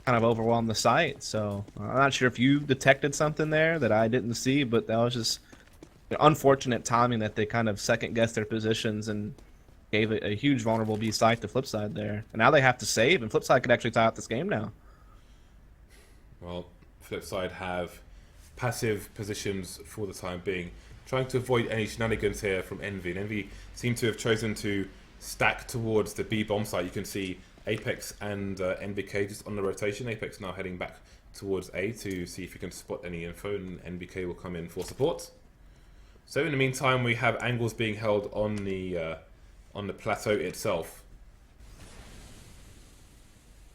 kind of overwhelm the site. So I'm not sure if you detected something there that I didn't see, but that was just unfortunate timing that they kind of second guessed their positions and gave a huge vulnerable B site to FlipSid there. And now they have to save, and FlipSid could actually tie up this game now. Well, FlipSid have passive positions for the time being, trying to avoid any shenanigans here from Envy. And Envy seem to have chosen to stack towards the B bomb site. You can see Apex and NBK just on the rotation. Apex now heading back towards A to see if he can spot any info, and NBK will come in for support. So in the meantime, we have angles being held on the plateau itself.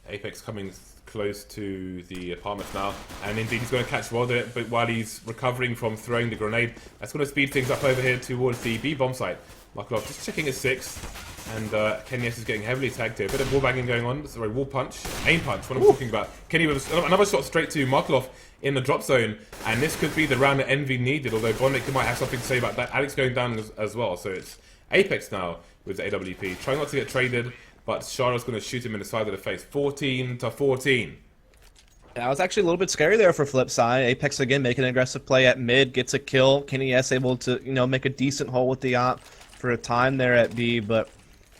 Apex coming close to the apartment now, and indeed he's going to catch Wilder, but while he's recovering from throwing the grenade, that's going to speed things up over here towards the B bomb site. Markelov just checking his 6. And Kenny S is getting heavily tagged here. A bit of wall banging going on. Sorry, wall punch. Aim punch, what I'm talking about. Kenny with another shot straight to Markov in the drop zone. And this could be the round that Envy needed, although Bondic might have something to say about that. Alex going down as well. So it's Apex now with the AWP. Trying not to get traded, but Shara's going to shoot him in the side of the face. 14-14. That was actually a little bit scary there for FlipSid. Apex again making an aggressive play at mid, gets a kill. Kenny S able to, make a decent hole with the op for a time there at B, but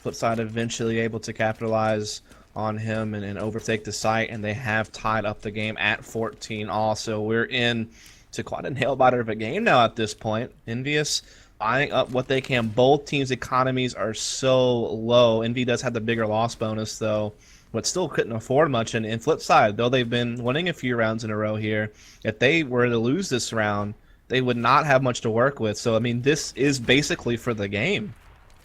FlipSid eventually able to capitalize on him and overtake the site, and they have tied up the game at 14 all. So we're in to quite a nail-biter of a game now at this point. EnVyUs buying up what they can. Both teams' economies are so low. Envy does have the bigger loss bonus, though, but still couldn't afford much. And FlipSid, though they've been winning a few rounds in a row here, if they were to lose this round, they would not have much to work with. So, I mean, this is basically for the game.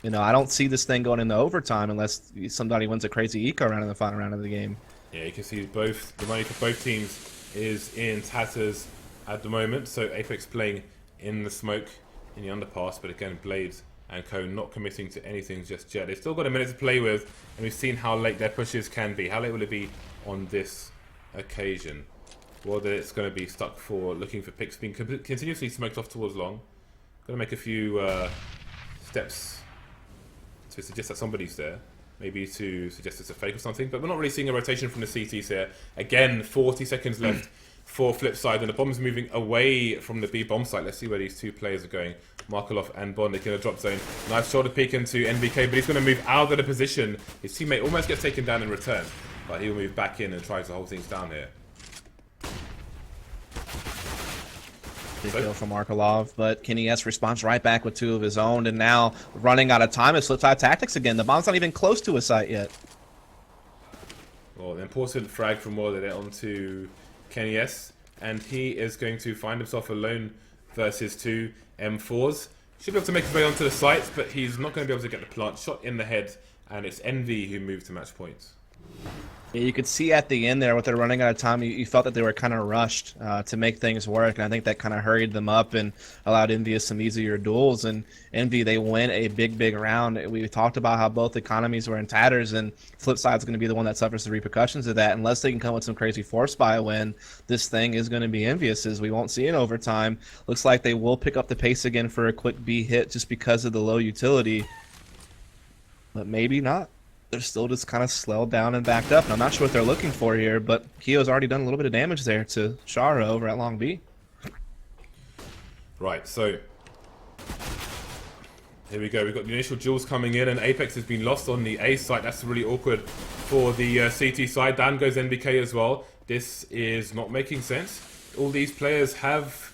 I don't see this thing going into overtime unless somebody wins a crazy eco round in the final round of the game. Yeah, you can see the money for both teams is in tatters at the moment. So Apex playing in the smoke, in the underpass, but again, Blades and Co not committing to anything just yet. They've still got a minute to play with, and we've seen how late their pushes can be. How late will it be on this occasion? Whether it's going to be stuck for looking for picks, being continuously smoked off towards long. Going to make a few steps to suggest that somebody's there, maybe to suggest it's a fake or something, but we're not really seeing a rotation from the CTs here. Again, 40 seconds left for FlipSid, and the bomb's moving away from the B bomb site. Let's see where these two players are going. Markelov and Bondic in a drop zone. Nice shoulder peek into NBK, but he's going to move out of the position. His teammate almost gets taken down in return, but he'll move back in and try to hold things down here. Big kill from Markelov, but Kenny S responds right back with two of his own, and now running out of time is FlipSid tactics again. The bomb's not even close to his site yet. Well, the important frag from Warlord onto Kenny S, and he is going to find himself alone versus two M4s. Should be able to make his way onto the site, but he's not going to be able to get the plant shot in the head, and it's Envy who moved to match points. Yeah, you could see at the end there, what they're running out of time, you felt that they were kind of rushed to make things work, and I think that kind of hurried them up and allowed EnVyUs some easier duels. And Envy, they win a big round. We talked about how both economies were in tatters, and FlipSid's going to be the one that suffers the repercussions of that. Unless they can come with some crazy force buy win, this thing is going to be EnVyUs's. We won't see it overtime. Looks like they will pick up the pace again for a quick B hit just because of the low utility, but maybe not. They're still just kind of slowed down and backed up. And I'm not sure what they're looking for here, but Keo's already done a little bit of damage there to Shara over at Long B. Right, so here we go. We've got the initial duels coming in, and Apex has been lost on the A site. That's really awkward for the CT side. Down goes NBK as well. This is not making sense. All these players have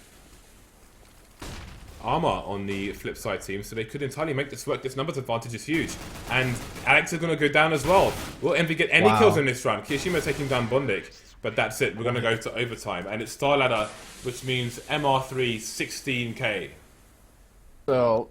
armor on the FlipSid team, so they could entirely make this work. This numbers advantage is huge, and Alex is going to go down as well. Will Envy get any kills in this round? Kiyashima taking down Bondic, but that's it. We're going to go to overtime, and it's Star Ladder, which means MR3 16k. So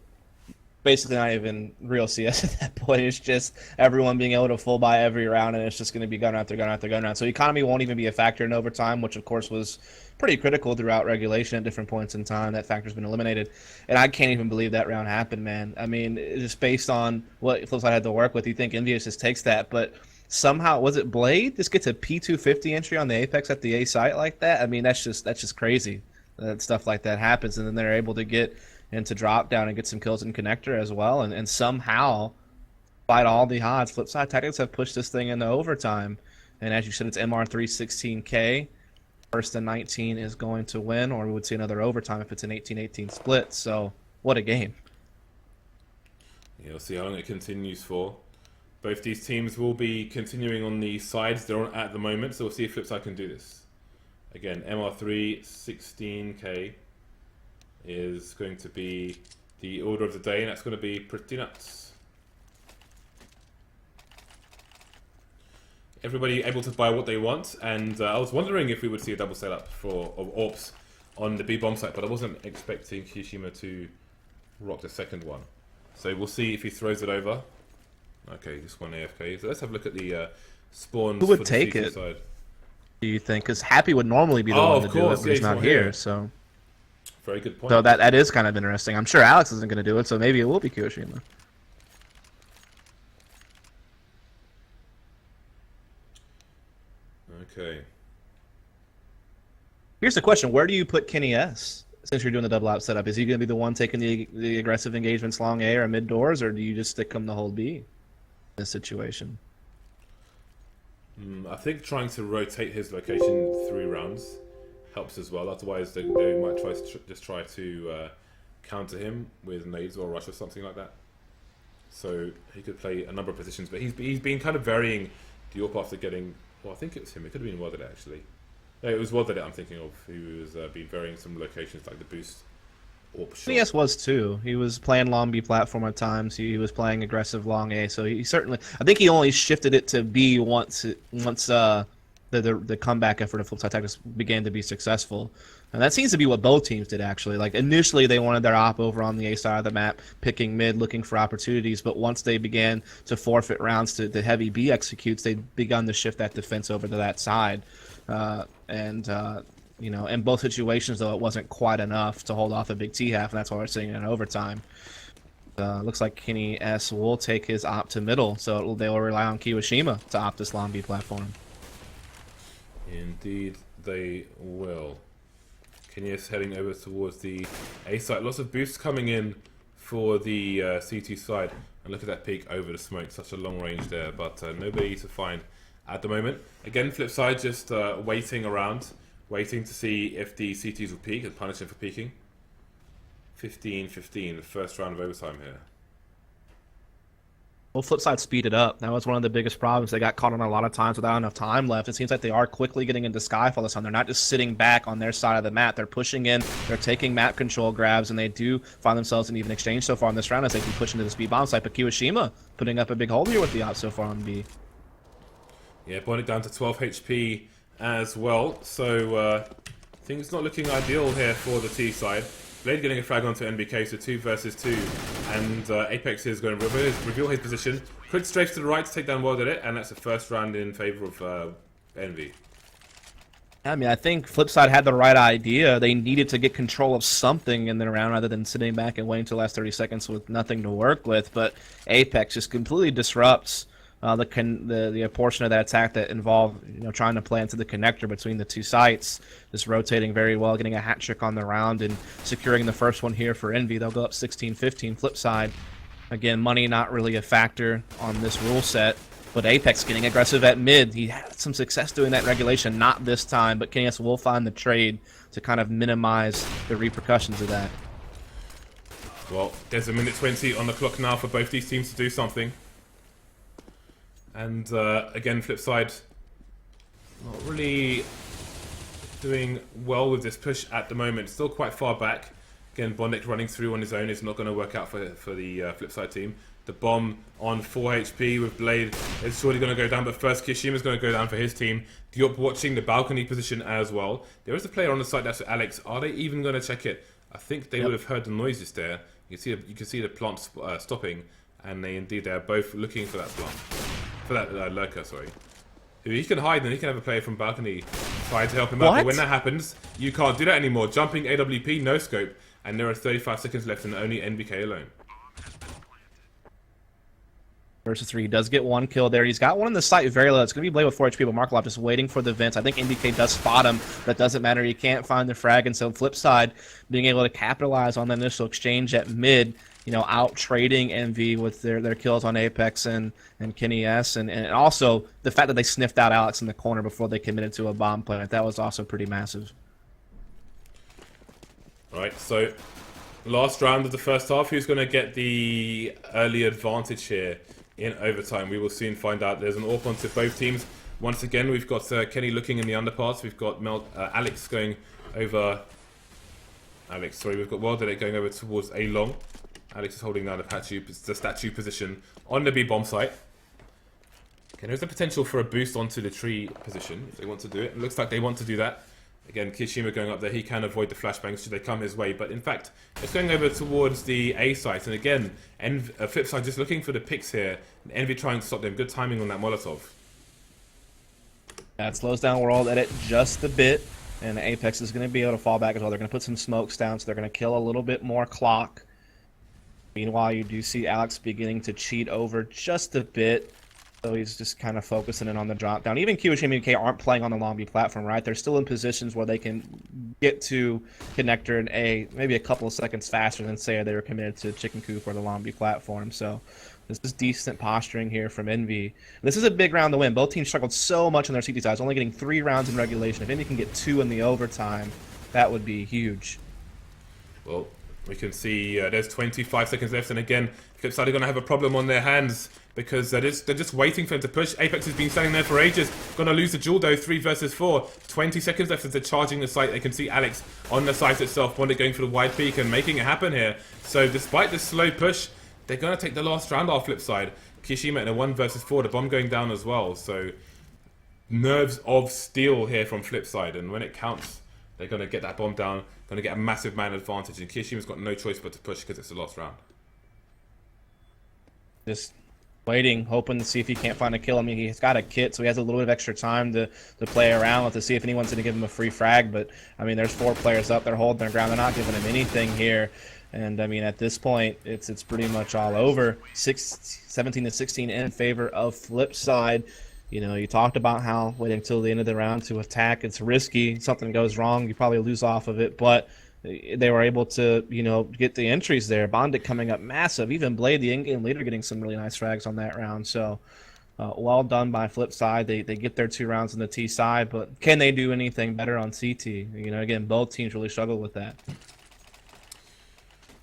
basically not even real CS at that point. It's just everyone being able to full buy every round, and it's just going to be gun after gun after gun round. So economy won't even be a factor in overtime, which of course was pretty critical throughout regulation at different points in time. That factor's been eliminated, and I can't even believe that round happened, man. I mean, just based on what FlipSid had to work with, you think EnVyUs just takes that, but somehow, was it Blade just gets a P250 entry on the Apex at the A site like that? I mean, that's just crazy that stuff like that happens, and then they're able to get into drop down and get some kills in connector as well, and somehow, despite all the odds, FlipSid Tactics have pushed this thing into overtime. And as you said, it's MR3 16k. First and 19 is going to win, or we would see another overtime if it's an 18-18 split. So, what a game. Yeah, we'll see how long it continues for. Both these teams will be continuing on the sides they're on at the moment, so we'll see if FlipSid can do this. Again, MR3 16k is going to be the order of the day, and that's going to be pretty nuts. Everybody able to buy what they want, and I was wondering if we would see a double setup of AWPs on the B bomb site, but I wasn't expecting Kiyashima to rock the second one. So we'll see if he throws it over. Okay, just one AFK. So let's have a look at the spawns. Who would take it? Side. Do you think? Because Happy would normally be the one to do it, but he's not here. So very good point. So that is kind of interesting. I'm sure Alex isn't going to do it, so maybe it will be Kiyashima. Okay. Here's the question: where do you put Kenny S? Since you're doing the double out setup, is he going to be the one taking the aggressive engagements long A or mid doors, or do you just stick him the whole B in this situation? I think trying to rotate his location 3 rounds helps as well. Otherwise, they might just try to counter him with nades or rush or something like that. So he could play a number of positions, but he's been kind of varying the AWP after getting. Well, I think it was him. It could have been Wilded actually. No, it was Wilded I'm thinking of, who was been varying some locations like the boost. Yes, was too. He was playing long B platform at times. He was playing aggressive long A. So he certainly. I think he only shifted it to B once the comeback effort of FlipSid Tactics began to be successful, and that seems to be what both teams did actually. Like initially they wanted their op over on the A side of the map, picking mid, looking for opportunities. But once they began to forfeit rounds to the heavy B executes, they begun to shift that defense over to that side, you know, in both situations, though, it wasn't quite enough to hold off a big T-half, and that's why we're seeing it in overtime. Looks like Kenny S will take his op to middle, so they will rely on Kiyoshima to opt this long B platform. Indeed, they will. Kenny S heading over towards the A side. Lots of boosts coming in for the CT side. And look at that peek over the smoke. Such a long range there, but nobody to find at the moment. Again, FlipSid just waiting around. Waiting to see if the CTs will peak and punish him for peaking. 15-15, the first round of overtime here. Well, FlipSid speeded up. That was one of the biggest problems. They got caught on a lot of times without enough time left. It seems like they are quickly getting into Skyfall this time. They're not just sitting back on their side of the map. They're pushing in. They're taking map control grabs, and they do find themselves in even exchange so far in this round as they keep pushing to this B bomb site. But Kiyoshima putting up a big hole here with the op so far on B. Yeah, brought it down to 12 HP as well. So things not looking ideal here for the T side. Blade getting a frag onto NBK, so 2 versus 2, and Apex is going to reveal his position. Quick strafe to the right to take down World It, and that's the first round in favor of Envy. I mean, I think FlipSid had the right idea. They needed to get control of something in the round rather than sitting back and waiting till the last 30 seconds with nothing to work with. But Apex just completely disrupts the portion of that attack that involved, you know, trying to play into the connector between the two sites, just rotating very well, getting a hat trick on the round and securing the first one here for Envy. They'll go up 16-15. FlipSid, again, money not really a factor on this rule set, but Apex getting aggressive at mid. He had some success doing that regulation, not this time, but Kenny S will find the trade to kind of minimize the repercussions of that. Well, there's a minute 20 on the clock now for both these teams to do something. And again, FlipSid not really doing well with this push at the moment. Still quite far back. Again, Bondic running through on his own is not going to work out for the FlipSid team. The bomb on 4 HP with Blade is surely going to go down, but first Kishima's going to go down for his team. Diop watching the balcony position as well. There is a player on the site, that's Alex. Are they even going to check it? I think they would have heard the noises there. You can see the plant stopping, and they are both looking for that plant. For that lurker, sorry. He can hide and he can have a player from balcony try to help him out. But when that happens, you can't do that anymore. Jumping AWP, no scope, and there are 35 seconds left and only NBK alone. Versus 3, he does get one kill there. He's got one in the sight very low. It's going to be Blade with 4 HP, but Markov just waiting for the vents. I think NBK does spot him. That doesn't matter. He can't find the frag, and so FlipSid being able to capitalize on the initial exchange at mid, you know, out trading Envy with their kills on Apex and Kenny S, and also the fact that they sniffed out Alex in the corner before they committed to a bomb plant. That was also pretty massive. Right, so last round of the first half, who's going to get the early advantage here in overtime? We will soon find out. There's an AWP onto both teams. Once again, we've got Kenny looking in the underparts. We've got Alex going over. We've got World It going over towards A long. Alex is holding down the statue position on the B bomb site. Okay, there's a potential for a boost onto the tree position if they want to do it. It looks like they want to do that. Again, Kishima going up there, he can avoid the flashbangs should they come his way. But in fact, it's going over towards the A site. And again, FlipSid just looking for the picks here. And Envy trying to stop them. Good timing on that Molotov. That slows down World Edit just a bit. And Apex is going to be able to fall back as well. They're going to put some smokes down, so they're going to kill a little bit more clock. Meanwhile, you do see Alex beginning to cheat over just a bit. So he's just kind of focusing in on the drop down. Even QHM and BK aren't playing on the long B platform, right? They're still in positions where they can get to connector in A maybe a couple of seconds faster than say they were committed to Chicken Coop or the long B platform. So this is decent posturing here from Envy. This is a big round to win. Both teams struggled so much on their CT sides, only getting 3 rounds in regulation. If Envy can get 2 in the overtime, that would be huge. Well, we can see there's 25 seconds left, and again, FlipSid are going to have a problem on their hands because they're just waiting for him to push. Apex has been standing there for ages. Going to lose the duel though, 3 versus 4. 20 seconds left as they're charging the site. They can see Alex on the site itself, Bondit going for the wide peak and making it happen here. So despite this slow push, they're going to take the last round off FlipSid. Kishima in a 1 versus 4, the bomb going down as well. So nerves of steel here from FlipSid, and when it counts, they're going to get that bomb down, going to get a massive man advantage, and Kishima's got no choice but to push because it's the last round. Just waiting, hoping to see if he can't find a kill. I mean, he's got a kit, so he has a little bit of extra time to play around with to see if anyone's going to give him a free frag. But, I mean, there's 4 players up. They're holding their ground. They're not giving him anything here. And, I mean, at this point, it's pretty much all over. 17-16 in favor of FlipSid. You know, you talked about how waiting until the end of the round to attack, it's risky. Something goes wrong, you probably lose off of it. But they were able to, you know, get the entries there. Bondit coming up massive. Even Blade, the in-game leader, getting some really nice frags on that round. So, well done by FlipSid. They get their 2 rounds on the T side, but can they do anything better on CT? You know, again, both teams really struggle with that.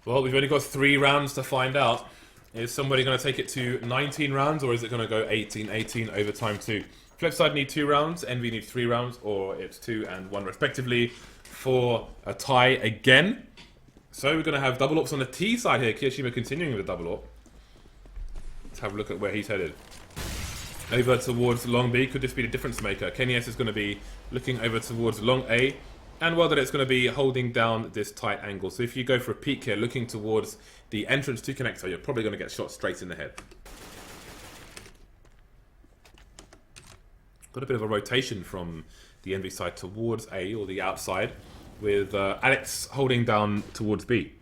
Well, we've only got 3 rounds to find out. Is somebody going to take it to 19 rounds, or is it going to go 18-18 overtime too? FlipSid need 2 rounds, Envy need 3 rounds, or it's 2 and 1 respectively for a tie again. So we're going to have double ops on the T side here. Kiyashima continuing with the double op. Let's have a look at where he's headed. Over towards long B. Could this be the difference maker? Kenny S is going to be looking over towards long A. And well, that it's going to be holding down this tight angle. So if you go for a peek here, looking towards the entrance to connector, you're probably going to get shot straight in the head. Got a bit of a rotation from the Envy side towards A, or the outside, with Alex holding down towards B.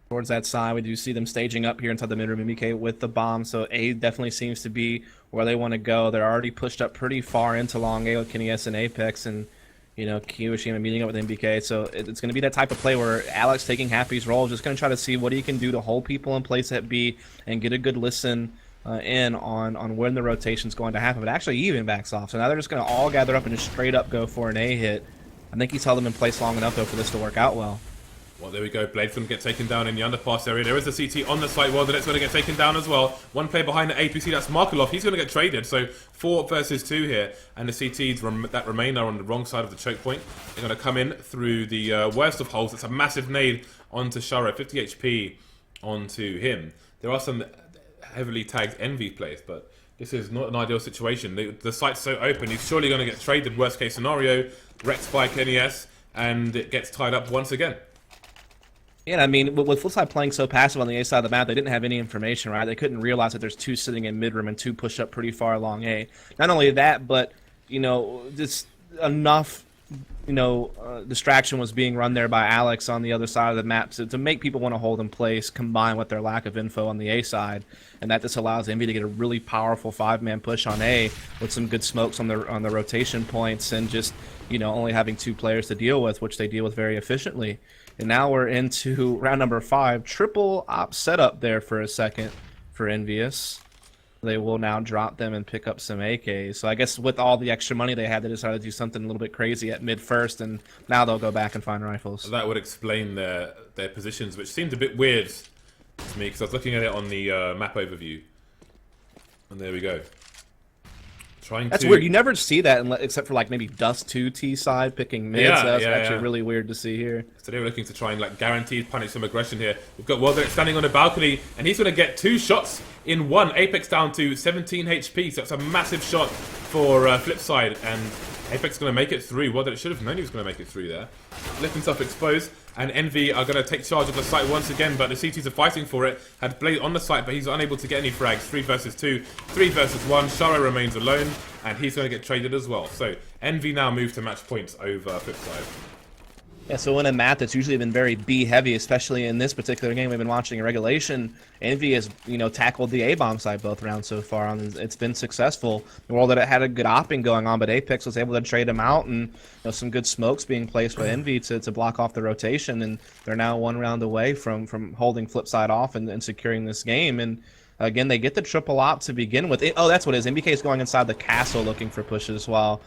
Towards that side, we do see them staging up here inside the mid-room MBK with the bomb. So A definitely seems to be where they want to go. They're already pushed up pretty far into long A with Kenny S and Apex, and you know, Kiyoshima meeting up with MBK. So it's going to be that type of play where Alex taking Happy's role, just going to try to see what he can do to hold people in place at B and get a good listen in on when the rotation's going to happen. But actually, he even backs off. So now they're just going to all gather up and just straight up go for an A hit. I think he's held them in place long enough, though, for this to work out well. Well, there we go. Blade's going to get taken down in the underpass area. There is a CT on the site. Well, the net's going to get taken down as well. One player behind the APC, that's Markelov. He's going to get traded. So 4 versus 2 here. And the CTs that remain are on the wrong side of the choke point. They're going to come in through the worst of holes. It's a massive nade onto Shara. 50 HP onto him. There are some heavily tagged Envy players, but this is not an ideal situation. The site's so open. He's surely going to get traded. Worst case scenario. Wrecked by Kenny S. And it gets tied up once again. Yeah, I mean, with FlipSid playing so passive on the A side of the map, they didn't have any information, right? They couldn't realize that there's 2 sitting in mid-room and 2 push up pretty far along A. Not only that, but, you know, just enough, you know, distraction was being run there by Alex on the other side of the map to make people want to hold in place, combined with their lack of info on the A side. And that just allows Envy to get a really powerful 5-man push on A with some good smokes on the rotation points and just, you know, only having 2 players to deal with, which they deal with very efficiently. And now we're into round number 5. Triple op setup there for a second for EnVyUs. They will now drop them and pick up some AKs. So I guess with all the extra money they had, they decided to do something a little bit crazy at mid first, and now they'll go back and find rifles. That would explain their positions, which seemed a bit weird to me, because I was looking at it on the map overview. And there we go. That's weird. You never see that except for like maybe Dust 2 T side picking mid. So that's actually really weird to see here. So they were looking to try and like guaranteed punish some aggression here. We've got Wilder standing on the balcony, and he's going to get 2 shots in one. Apex down to 17 HP, so it's a massive shot for FlipSid, and Apex is going to make it through. Wilder should have known he was going to make it through there. Left himself exposed, and Envy are going to take charge of the site once again, but the CTs are fighting for it. Had Blade on the site, but he's unable to get any frags. 3 versus 2, 3 versus 1. Sharo remains alone, and he's going to get traded as well. So Envy now move to match points over FlipSid. Yeah, so in a map that's usually been very B heavy, especially in this particular game we've been watching in regulation, Envy has tackled the A bomb side both rounds so far, and it's been successful. The world that it had a good opping going on, but Apex was able to trade him out, and some good smokes being placed by Envy to block off the rotation, and they're now 1 round away from holding FlipSid off and securing this game. And again, they get the triple op to begin with. Oh, that's what it is. MBK is going inside the castle looking for pushes while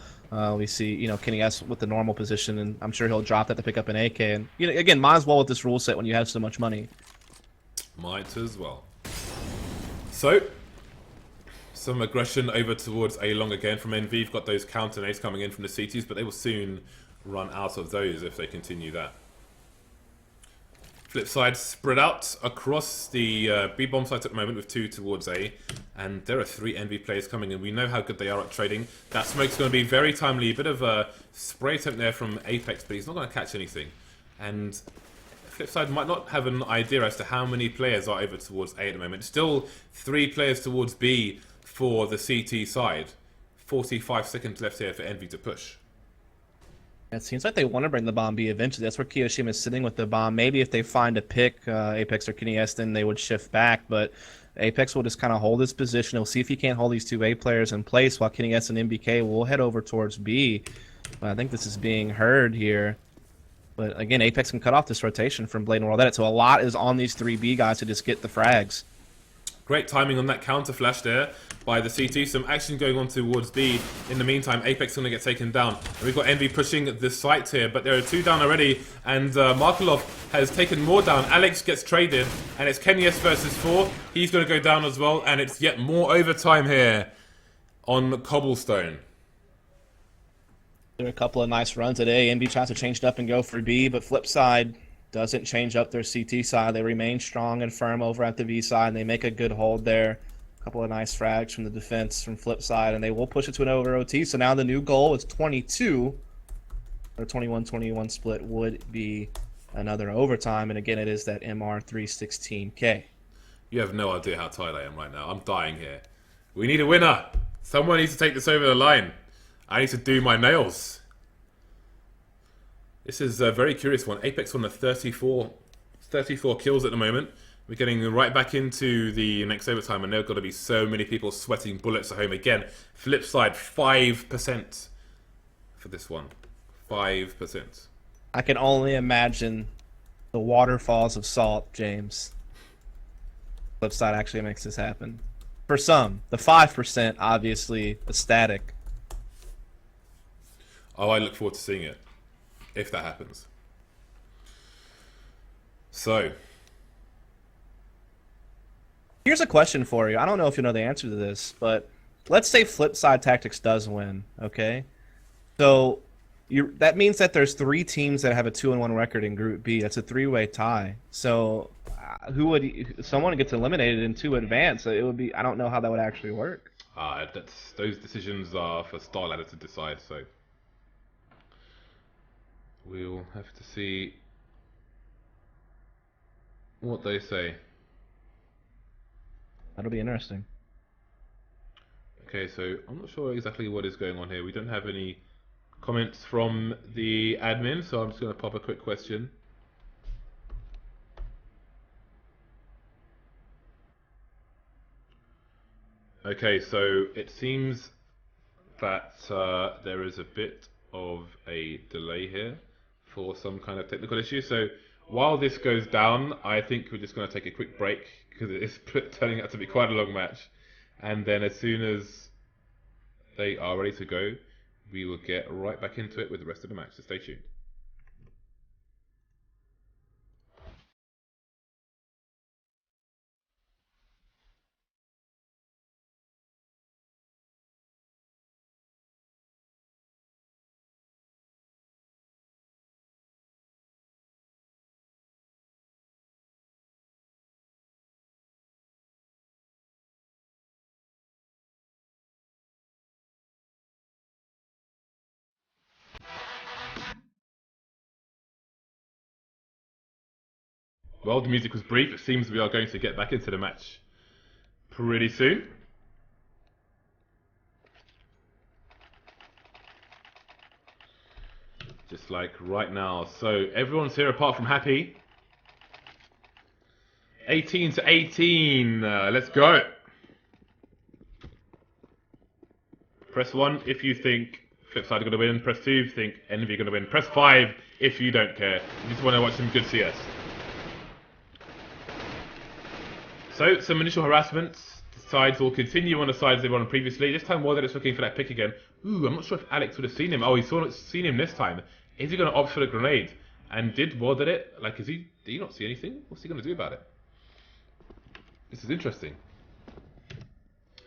we see, Kenny S with the normal position, and I'm sure he'll drop that to pick up an AK. And again, might as well with this rule set when you have so much money. Might as well. So, some aggression over towards A long again from NV. You've got those counter nades coming in from the CTs, but they will soon run out of those if they continue that. FlipSid spread out across the B bomb site at the moment with 2 towards A, and there are 3 NV players coming in. We know how good they are at trading. That smoke's going to be very timely. A bit of a spray attempt there from Apex, but he's not going to catch anything. And FlipSid might not have an idea as to how many players are over towards A at the moment. Still 3 players towards B for the CT side. 45 seconds left here for NV to push. It seems like they want to bring the bomb B eventually. That's where Kiyoshima is sitting with the bomb. Maybe if they find a pick, Apex or Kenny S, then they would shift back. But Apex will just kind of hold his position. He'll see if he can't hold these 2 A players in place, while Kenny S and MBK will head over towards B. But I think this is being heard here. But again, Apex can cut off this rotation from Blade and World Edit. So a lot is on these 3 B guys to just get the frags. Great timing on that counter flash there by the CT. Some action going on towards B. In the meantime, Apex going to get taken down. And we've got Envy pushing the site here, but there are 2 down already. And Markelov has taken more down. Alex gets traded, and it's Kenny S versus 4. He's going to go down as well, and it's yet more overtime here on Cobblestone. There are a couple of nice runs today. NB tries to change it up and go for B, but FlipSid doesn't change up their CT side. They remain strong and firm over at the V side, and they make a good hold there. A couple of nice frags from the defense from FlipSid, and they will push it to an over OT. So now the new goal is 22. Or 21-21 split would be another overtime, and again, it is that MR316K. You have no idea how tired I am right now. I'm dying here. We need a winner. Someone needs to take this over the line. I need to do my nails. This is a very curious one. Apex on the 34 kills at the moment. We're getting right back into the next overtime, and there have got to be so many people sweating bullets at home again. FlipSid 5% for this one. 5%. I can only imagine the waterfalls of salt, James. FlipSid actually makes this happen. For some, the 5% obviously ecstatic. Oh, I look forward to seeing it, if that happens. So, here's a question for you. I don't know if you know the answer to this, but let's say FlipSid Tactics does win, okay? So that means that there's 3 teams that have a 2-1 record in Group B. That's a 3-way tie. So someone gets eliminated in 2 advance. It would be, I don't know how that would actually work. Those decisions are for StarLadder to decide, so we'll have to see what they say. That'll be interesting. Okay, so I'm not sure exactly what is going on here. We don't have any comments from the admin, so I'm just going to pop a quick question. Okay, so it seems that there is a bit of a delay here for some kind of technical issue. So while this goes down, I think we're just going to take a quick break because it is turning out to be quite a long match. And then as soon as they are ready to go, we will get right back into it with the rest of the match. So stay tuned. Well, the music was brief. It seems we are going to get back into the match pretty soon. Just like right now. So everyone's here apart from Happy. 18 to 18. Let's go. Press 1 if you think FlipSid are going to win. Press 2 if you think Envy are going to win. Press 5 if you don't care. You just want to watch some good CS. So, some initial harassments. The sides will continue on the sides they were on previously. This time, Warden is looking for that pick again. Ooh, I'm not sure if Alex would have seen him. Oh, he's seen him this time. Is he going to opt for the grenade? And did Warden it? Like, did he not see anything? What's he going to do about it? This is interesting.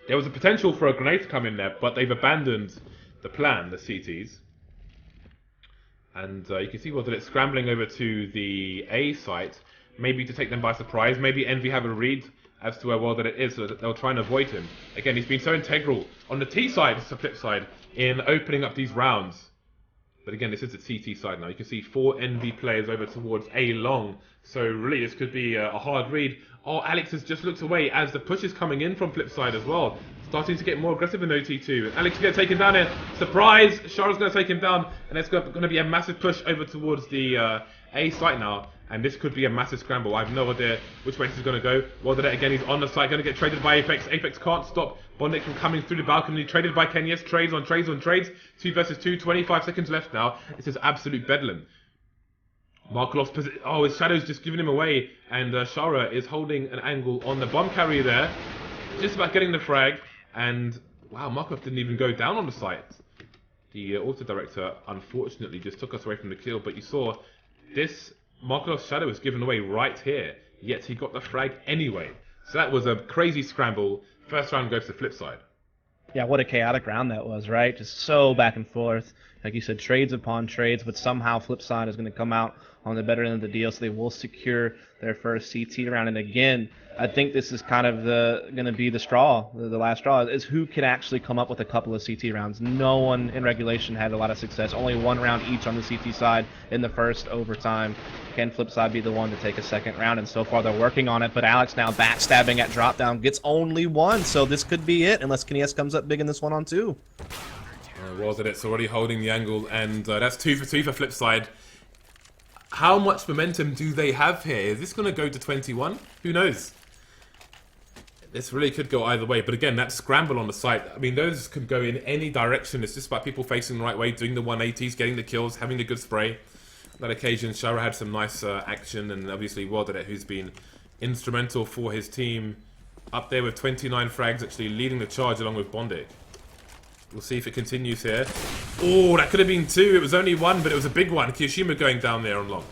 There was a potential for a grenade to come in there, but they've abandoned the plan, the CTs. And you can see Warden it's scrambling over to the A site, maybe to take them by surprise. Maybe Envy have a read as to where Warden it is, so that they'll try and avoid him. Again, he's been so integral on the T side, it's the flip side, in opening up these rounds. But again, this is the CT side now. You can see 4 Envy players over towards A long. So really, this could be a hard read. Oh, Alex has just looked away as the push is coming in from FlipSid as well. Starting to get more aggressive in OT2. And Alex is going to take him down here. Surprise! Shara's going to take him down. And it's going to be a massive push over towards the A site now. And this could be a massive scramble. I have no idea which way this is going to go. Warden again, he's on the site, going to get traded by Apex. Apex can't stop Bondic from coming through the balcony. Traded by Kenyas. Trades on trades on trades. 2 versus 2. 25 seconds left now. This is absolute bedlam. Markelov's position. Oh, his shadow's just giving him away. And Shara is holding an angle on the bomb carrier there. Just about getting the frag. And wow, Markelov didn't even go down on the site. The auto director unfortunately just took us away from the kill. But you saw this. Markelov's shadow was given away right here, yet he got the frag anyway. So that was a crazy scramble. First round goes to FlipSid. Yeah, what a chaotic round that was, right? Just so back and forth. Like you said, trades upon trades, but somehow FlipSid is going to come out on the better end of the deal, so they will secure their first CT round. And again, I think this is kind of going to be the straw, the last straw, is who can actually come up with a couple of CT rounds. No one in regulation had a lot of success. Only 1 round each on the CT side in the first overtime. Can FlipSid be the one to take a second round? And so far they're working on it, but Alex now backstabbing at drop down gets only 1, so this could be it unless Kenyas comes up big in this 1-on-2. Wasn't it's already holding the angle, and that's 2 for 2 for FlipSid. How much momentum do they have here? Is this going to go to 21? Who knows? This really could go either way, but again, that scramble on the site, I mean, those could go in any direction. It's just about people facing the right way, doing the 180s, getting the kills, having a good spray. On that occasion, Shara had some nice action, and obviously Wardenet, who's been instrumental for his team, up there with 29 frags, actually leading the charge along with Bondic. We'll see if it continues here. Oh, that could have been 2. It was only 1, but it was a big one. Kiyoshima going down there on long.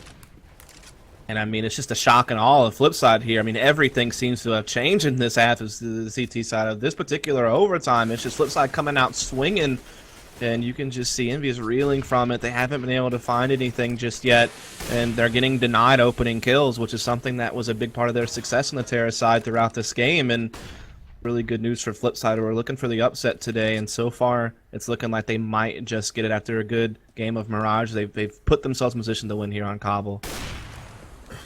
And I mean, it's just a shock and awe of FlipSid here. I mean, everything seems to have changed in this half of the CT side of this particular overtime. It's just FlipSid coming out swinging, and you can just see EnVyUs reeling from it. They haven't been able to find anything just yet, and they're getting denied opening kills, which is something that was a big part of their success on the Terra side throughout this game. And really good news for FlipSid. We're looking for the upset today, and so far it's looking like they might just get it after a good game of Mirage. They've put themselves in position to win here on Cobble.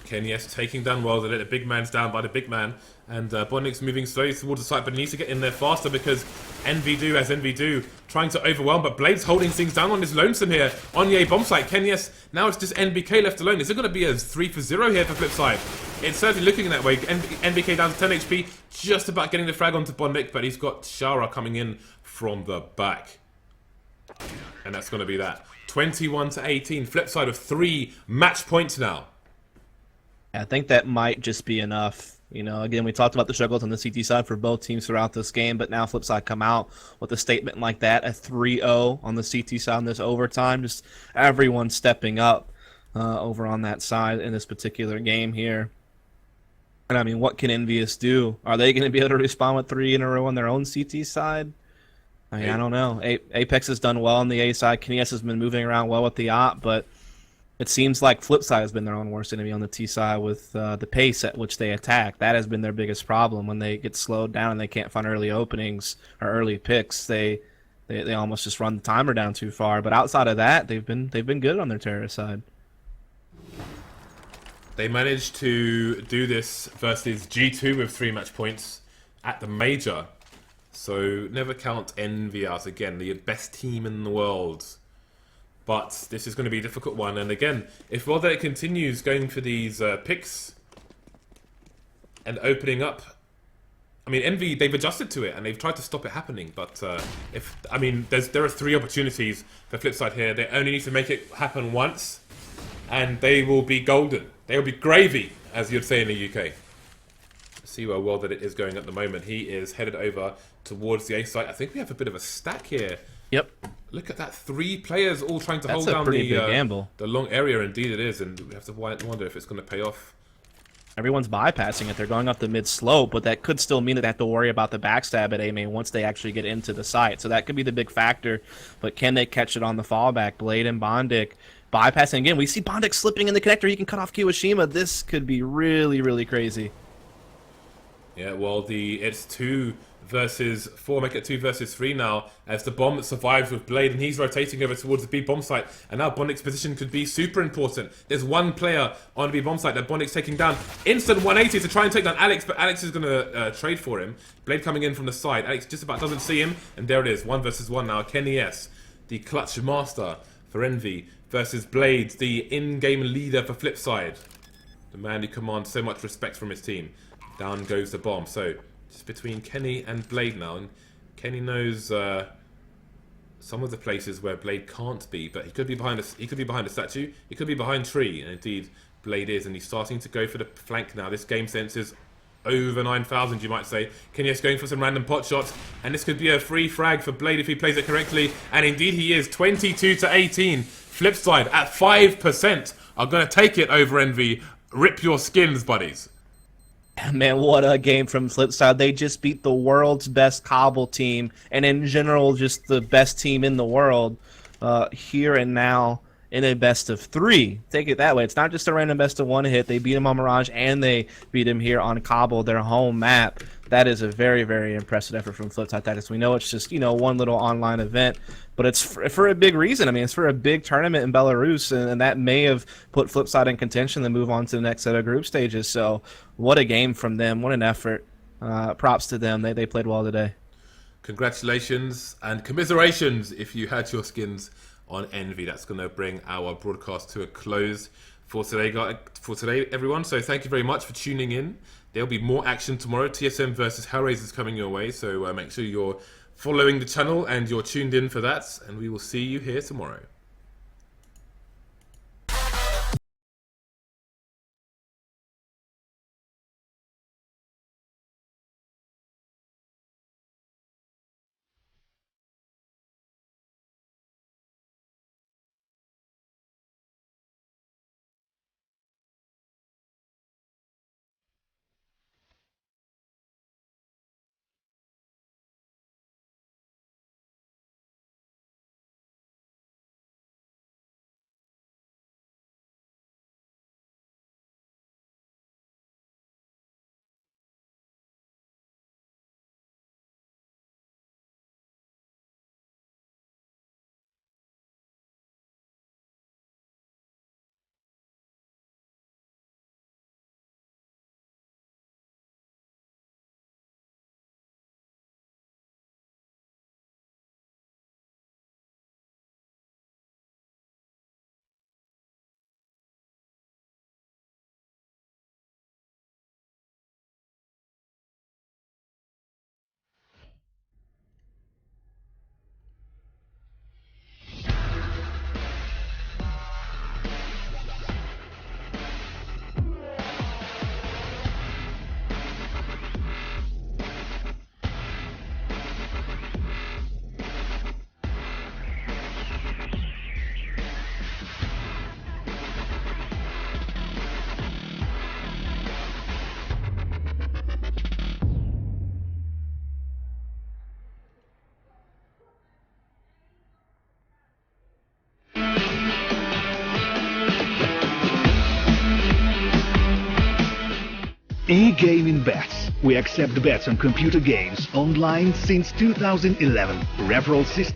Kenyas taking down Wardenet. The big man's down by the big man, and Bondic's moving slowly towards the site, but he needs to get in there faster because EnVy as EnVy trying to overwhelm, but Blade's holding things down on his lonesome here on the A bomb site. Kenyas, now it's just NBK left alone. Is it going to be a 3 for 0 here for FlipSid? It's certainly looking that way. NBK down to 10 HP, just about getting the frag onto Bondic, but he's got Shara coming in from the back. And that's going to be that. 21 to 18. FlipSid with 3 match points now. I think that might just be enough. You know, again, we talked about the struggles on the CT side for both teams throughout this game, but now FlipSid come out with a statement like that, a 3-0 on the CT side in this overtime. Just everyone stepping up over on that side in this particular game here. And I mean, what can EnVyUs do? Are they going to be able to respond with 3 in a row on their own CT side? I mean, I don't know. Apex has done well on the A side. Kenyas has been moving around well with the op, but it seems like FlipSid has been their own worst enemy on the T side with the pace at which they attack. That has been their biggest problem. When they get slowed down and they can't find early openings or early picks, they almost just run the timer down too far. But outside of that, they've been good on their terrorist side. They managed to do this versus G2 with 3 match points at the major. So never count EnVyUs again, the best team in the world. But this is going to be a difficult one. And again, if World continues going for these picks and opening up, I mean, Envy, they've adjusted to it and they've tried to stop it happening. But there are 3 opportunities for FlipSid here. They only need to make it happen once, and they will be golden. They will be gravy, as you'd say in the UK. See how well that it is going at the moment. He is headed over towards the A site. I think we have a bit of a stack here. Yep. Look at that, 3 players all trying to hold down the long area. Indeed it is, and we have to wonder if it's going to pay off. Everyone's bypassing it. They're going up the mid slope, but that could still mean that they have to worry about the backstab at A main once they actually get into the site. So that could be the big factor. But can they catch it on the fallback? Blade and Bondic bypassing again. We see Bondic slipping in the connector. He can cut off Kiwashima. This could be really, really crazy. Yeah, well, it's 2 versus 4, make it 2 versus 3 now, as the bomb survives with Blade, and he's rotating over towards the B bomb site, and now Bondic's position could be super important. There's 1 player on the B bomb site that Bondic's taking down. Instant 180 to try and take down Alex, but Alex is going to trade for him. Blade coming in from the side. Alex just about doesn't see him, and there it is, 1 versus 1 now. Kenny S, the clutch master for Envy, versus Blade, the in-game leader for FlipSid. The man who commands so much respect from his team. Down goes the bomb. So just between Kenny and Blade now, and Kenny knows some of the places where Blade can't be, but he could be behind a statue, he could be behind a tree, and indeed Blade is, and he's starting to go for the flank now. This game sense is over 9,000, you might say. Kenny is going for some random pot shots, and this could be a free frag for Blade if he plays it correctly, and indeed he is. 22 to 18. FlipSid at 5% are going to take it over Envy. Rip your skins, buddies. Man, what a game from FlipSid. They just beat the world's best Cobble team, and in general, just the best team in the world, here and now in a best of 3. Take it that way. It's not just a random best of 1 hit. They beat him on Mirage, and they beat him here on Cobble, their home map. That is a very, very impressive effort from FlipSid Tactics. We know it's just, one little online event, but it's for a big reason. I mean, it's for a big tournament in Belarus, and that may have put FlipSid in contention to move on to the next set of group stages. So what a game from them. What an effort. Props to them. They played well today. Congratulations and commiserations if you had your skins on Envy. That's going to bring our broadcast to a close for today, everyone. So thank you very much for tuning in. There'll be more action tomorrow. TSM versus Hellraisers coming your way. So make sure you're following the channel and you're tuned in for that. And we will see you here tomorrow. E-Gaming Bets. We accept bets on computer games online since 2011. Referral system.